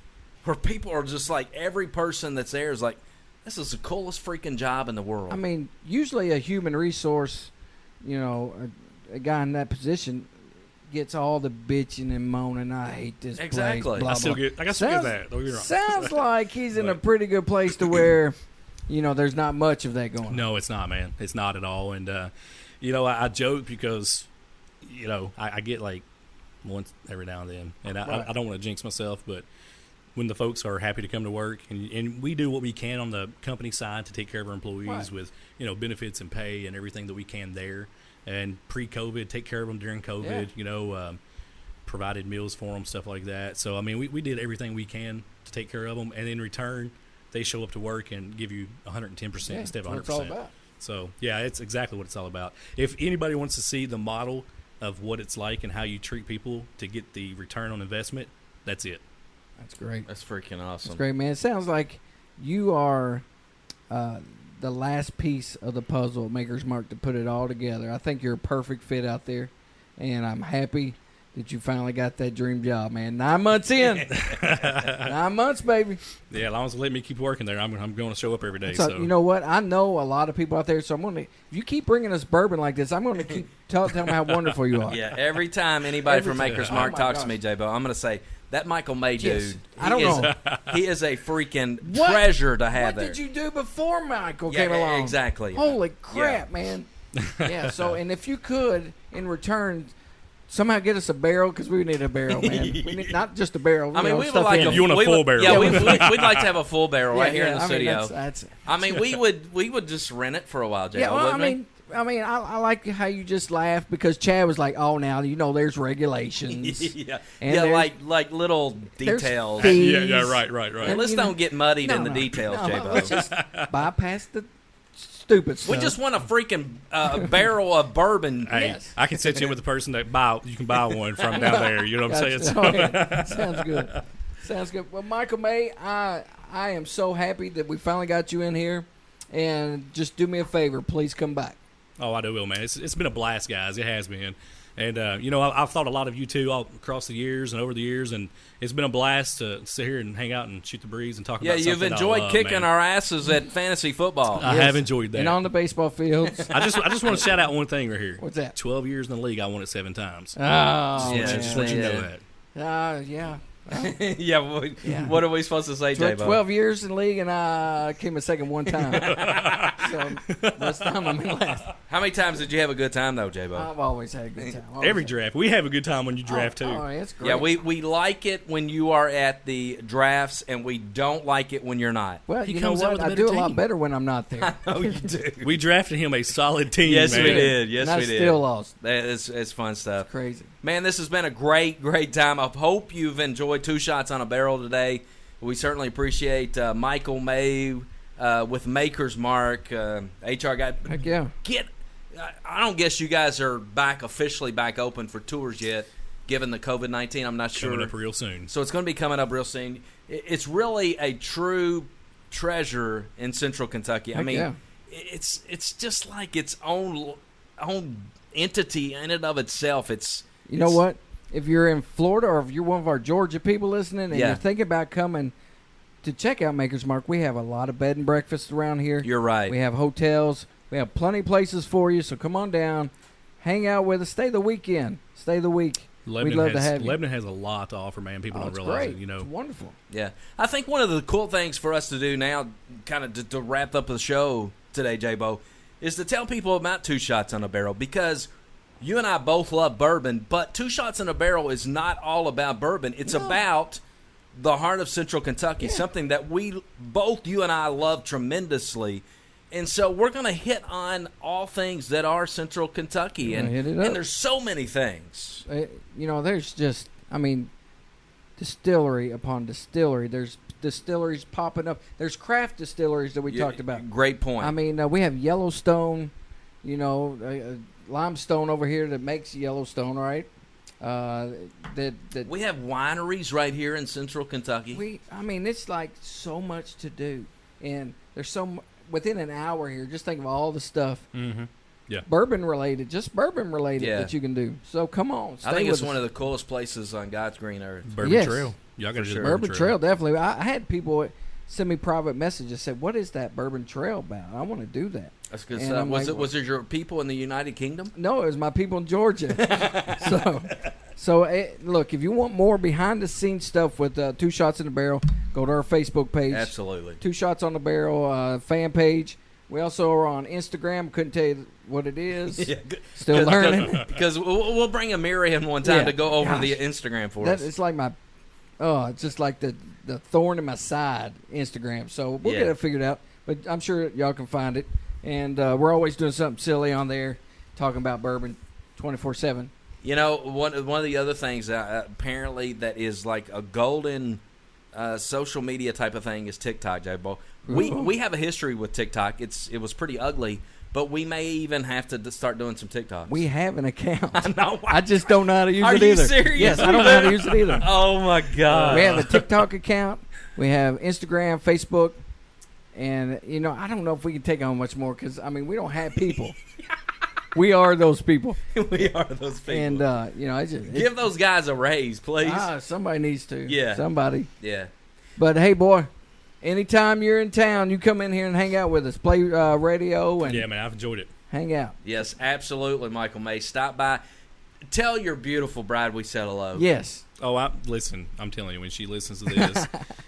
where people are just like, every person that's there is like, this is the coolest freaking job in the world. I mean, usually a human resource, a guy in that position gets all the bitching and moaning. I hate this Exactly. place. Blah, I still blah. get that. Don't get me wrong. Sounds like he's in a pretty good place to where, there's not much of that going on. No, it's not, man. It's not at all. And, I joke because, I get like once every now and then. And I don't want to jinx myself, but when the folks are happy to come to work, and we do what we can on the company side to take care of our employees with, benefits and pay and everything that we can there. And pre-COVID, take care of them during COVID, provided meals for them, stuff like that. So, I mean, we did everything we can to take care of them. And in return, they show up to work and give you 110% instead of 100%. That's all about. So, yeah, it's exactly what it's all about. If anybody wants to see the model of what it's like and how you treat people to get the return on investment, that's it. That's great. That's freaking awesome. That's great, man. It sounds like you are the last piece of the puzzle, Maker's Mark, to put it all together. I think you're a perfect fit out there, and I'm happy that you finally got that dream job, man. 9 months in. 9 months, baby. Yeah, as long as they let me keep working there, I'm going to show up every day. So, So you know what? I know a lot of people out there, so I'm going to – if you keep bringing us bourbon like this, I'm going to keep telling them how wonderful you are. Yeah, every time anybody from Makers Mark my talks gosh. to me, J-Bo, I'm going to say, that Michael May Yes. dude, I don't know. He is a freaking What? treasure to have What there. did you do before Michael Yeah, came along? exactly. Holy crap, man. Yeah, so, and if you could, in return, somehow get us a barrel, because we need a barrel, man. We need not just a barrel. I mean, we would stuff like in a it. You want a we full would- barrel. Yeah, Yeah, we'd like to have a full barrel right here in the I mean, studio. that's I mean, we would just rent it for a while, J-Bo, yeah, well, wouldn't we? I like how you just laughed, because Chad was like, "Oh, now there's regulations." yeah, And yeah, there's- like little there's details. fees. yeah, right. And let's you know- don't get muddied in the No, details, no, J-Bo. let's just bypass the stupid stuff. We just want a freaking barrel of bourbon. Hey, Yes. I can set you up with the person that you can buy one from down there. You know what I'm saying? Gotcha. So, Oh, yeah. Sounds good. Sounds good. Well, Michael May, I am so happy that we finally got you in here. And just do me a favor, please come back. Oh, I do will, man. It's been a blast, guys. It has been. And, I've thought a lot of you two all across the years and over the years, and it's been a blast to sit here and hang out and shoot the breeze and talk about something you've enjoyed I love, kicking man. our asses at fantasy football. I have enjoyed that. And on the baseball fields. I just want to shout out one thing right here. What's that? 12 years in the league, I won it 7 times. Oh, Yeah, man. Just want you to know that. Yeah. What are we supposed to say, J-Bo? 12 years in the league, and I came a second one time. So this time I'm in last. How many times did you have a good time, though, J-Bo? I've always had a good time. Every draft. We have a good time when you draft, too. Oh, it's great. Yeah, we like it when you are at the drafts, and we don't like it when you're not. Well, He you know comes out what? with a I better do a lot team. better when I'm not there. Oh, you do. We drafted him a solid team, Yes, man. we did. Yes, and I we did. still lost. It's fun stuff. Crazy. Man, this has been a great time. I hope you've enjoyed Two Shots on a Barrel today. We certainly appreciate Michael May with Makers Mark, HR guy. Heck yeah. I don't guess you guys are officially back open for tours yet, given the COVID-19. I'm not sure. Coming up real soon. So it's going to be coming up real soon. It's really a true treasure in Central Kentucky. I Heck mean, yeah. it's just like its own entity in and of itself. You know what? If you're in Florida or if you're one of our Georgia people listening and Yeah. you're thinking about coming to check out Makers Mark, we have a lot of bed and breakfasts around here. You're right. We have hotels. We have plenty of places for you, so come on down. Hang out with us. Stay the weekend. Stay the week. We'd love to have you. Lebanon has a lot to offer, man. People don't It's realize great. it, It's wonderful. Yeah. I think one of the cool things for us to do now, kind of to wrap up the show today, J-Bo, is to tell people about Two Shots on a Barrel, because you and I both love bourbon, but Two Shots on a Barrel is not all about bourbon. It's about the heart of Central Kentucky, something that you and I love tremendously. And so we're going to hit on all things that are Central Kentucky. And there's so many things. There's just, distillery upon distillery. There's distilleries popping up. There's craft distilleries that we talked about. Great point. We have Yellowstone, limestone over here that makes Yellowstone, right? We have wineries right here in Central Kentucky. It's like so much to do. And there's within an hour here, just think of all the stuff. Mm-hmm. Yeah. Bourbon related that you can do. So come on, stay I think with it's us. one of the coolest places on God's green earth. Bourbon Trail. Y'all got to do the Bourbon Trail, definitely. I had people send me private messages, said, "What is that Bourbon Trail about? I want to do that." That's good And stuff. I'm Was it your people in the United Kingdom? No, it was my people in Georgia. Look, if you want more behind the scenes stuff with Two Shots in the Barrel, go to our Facebook page. Absolutely. Two Shots on the Barrel fan page. We also are on Instagram. Couldn't tell you what it is. Yeah, Still learning. Because we'll bring Amira in one time to go over the Instagram for us. It's like it's just like the thorn in my side, Instagram. So we'll get it figured out. But I'm sure y'all can find it. And we're always doing something silly on there, talking about bourbon 24/7. One of the other things apparently that is like a golden social media type of thing is TikTok, J-Bo. We have a history with TikTok. It was pretty ugly, but we may even have to start doing some TikToks. We have an account. I know. I just don't know how to use it either. Are you serious? Yes, I don't know how to use it either. Oh my God. We have a TikTok account. We have Instagram, Facebook, and I don't know if we can take on much more because we don't have people. We are those people. We are those people. And I just give those guys a raise, please. Somebody needs to. Yeah. Somebody. Yeah. But hey, boy, anytime you're in town, you come in here and hang out with us. Play radio and yeah, man, I've enjoyed it. Hang out. Yes, absolutely, Michael May. Stop by. Tell your beautiful bride we said hello. Yes. Oh, listen, I'm telling you, when she listens to this,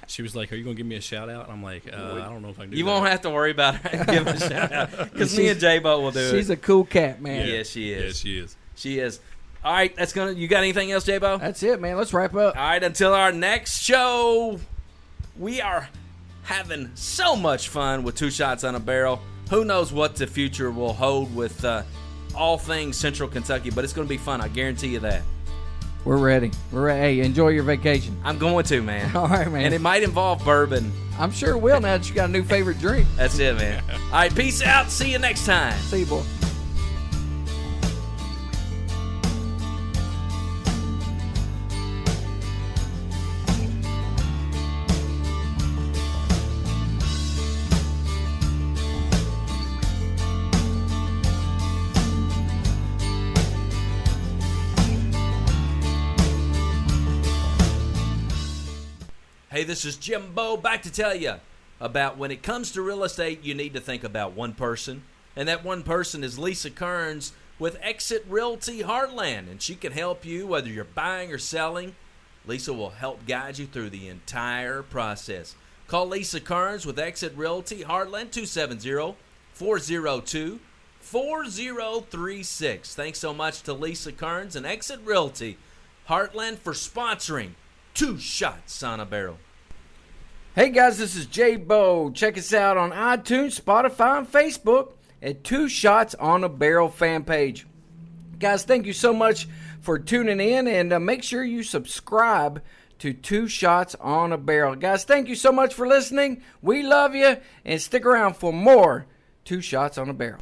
she was like, "Are you going to give me a shout out?" And I'm like, I don't know if I can do that. You won't have to worry about her giving a shout out because me and J-Bo will do it. She's a cool cat, man. Yeah, she is. Yes, she is. She is. All right, you got anything else, J-Bo? That's it, man. Let's wrap up. All right, until our next show, we are having so much fun with Two Shots on a Barrel. Who knows what the future will hold with all things Central Kentucky, but it's going to be fun. I guarantee you that. We're ready. Hey, enjoy your vacation. I'm going to, man. All right, man. And it might involve bourbon. I'm sure it will now that you got a new favorite drink. That's it, man. All right, peace out. See you next time. See you, boy. Hey, this is Jimbo, back to tell you about when it comes to real estate, you need to think about one person, and that one person is Lisa Kearnes with Exit Realty Heartland, and she can help you whether you're buying or selling. Lisa will help guide you through the entire process. Call Lisa Kearnes with Exit Realty Heartland, 270-402-4036. Thanks so much to Lisa Kearnes and Exit Realty Heartland for sponsoring Two Shots on a Barrel. Hey guys, this is Jay Bo. Check us out on iTunes, Spotify, and Facebook at Two Shots on a Barrel fan page. Guys, thank you so much for tuning in, and make sure you subscribe to Two Shots on a Barrel. Guys, thank you so much for listening. We love you, and stick around for more Two Shots on a Barrel.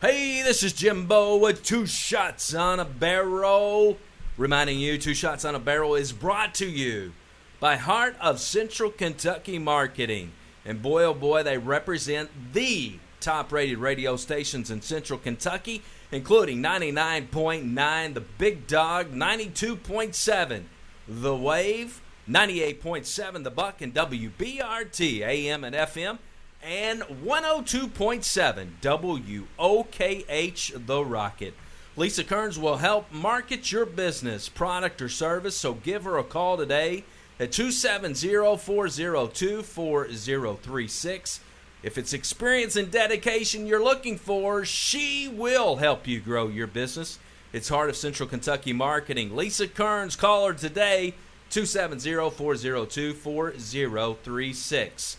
Hey, this is Jimbo with Two Shots on a Barrel. Reminding you, Two Shots on a Barrel is brought to you by Heart of Central Kentucky Marketing. And boy, oh boy, they represent the top-rated radio stations in Central Kentucky, including 99.9 The Big Dog, 92.7 The Wave, 98.7 The Buck, and WBRT AM and FM, and 102.7 WOKH The Rocket. Lisa Kearnes will help market your business, product, or service, so give her a call today at 270-402-4036. If it's experience and dedication you're looking for, she will help you grow your business. It's Heart of Central Kentucky Marketing. Lisa Kearnes, call her today, 270-402-4036.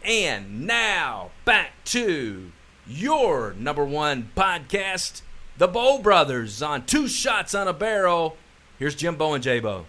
And now, back to your number one podcast, The Bow Brothers on Two Shots on a Barrel. Here's Jimbo and J-Bo.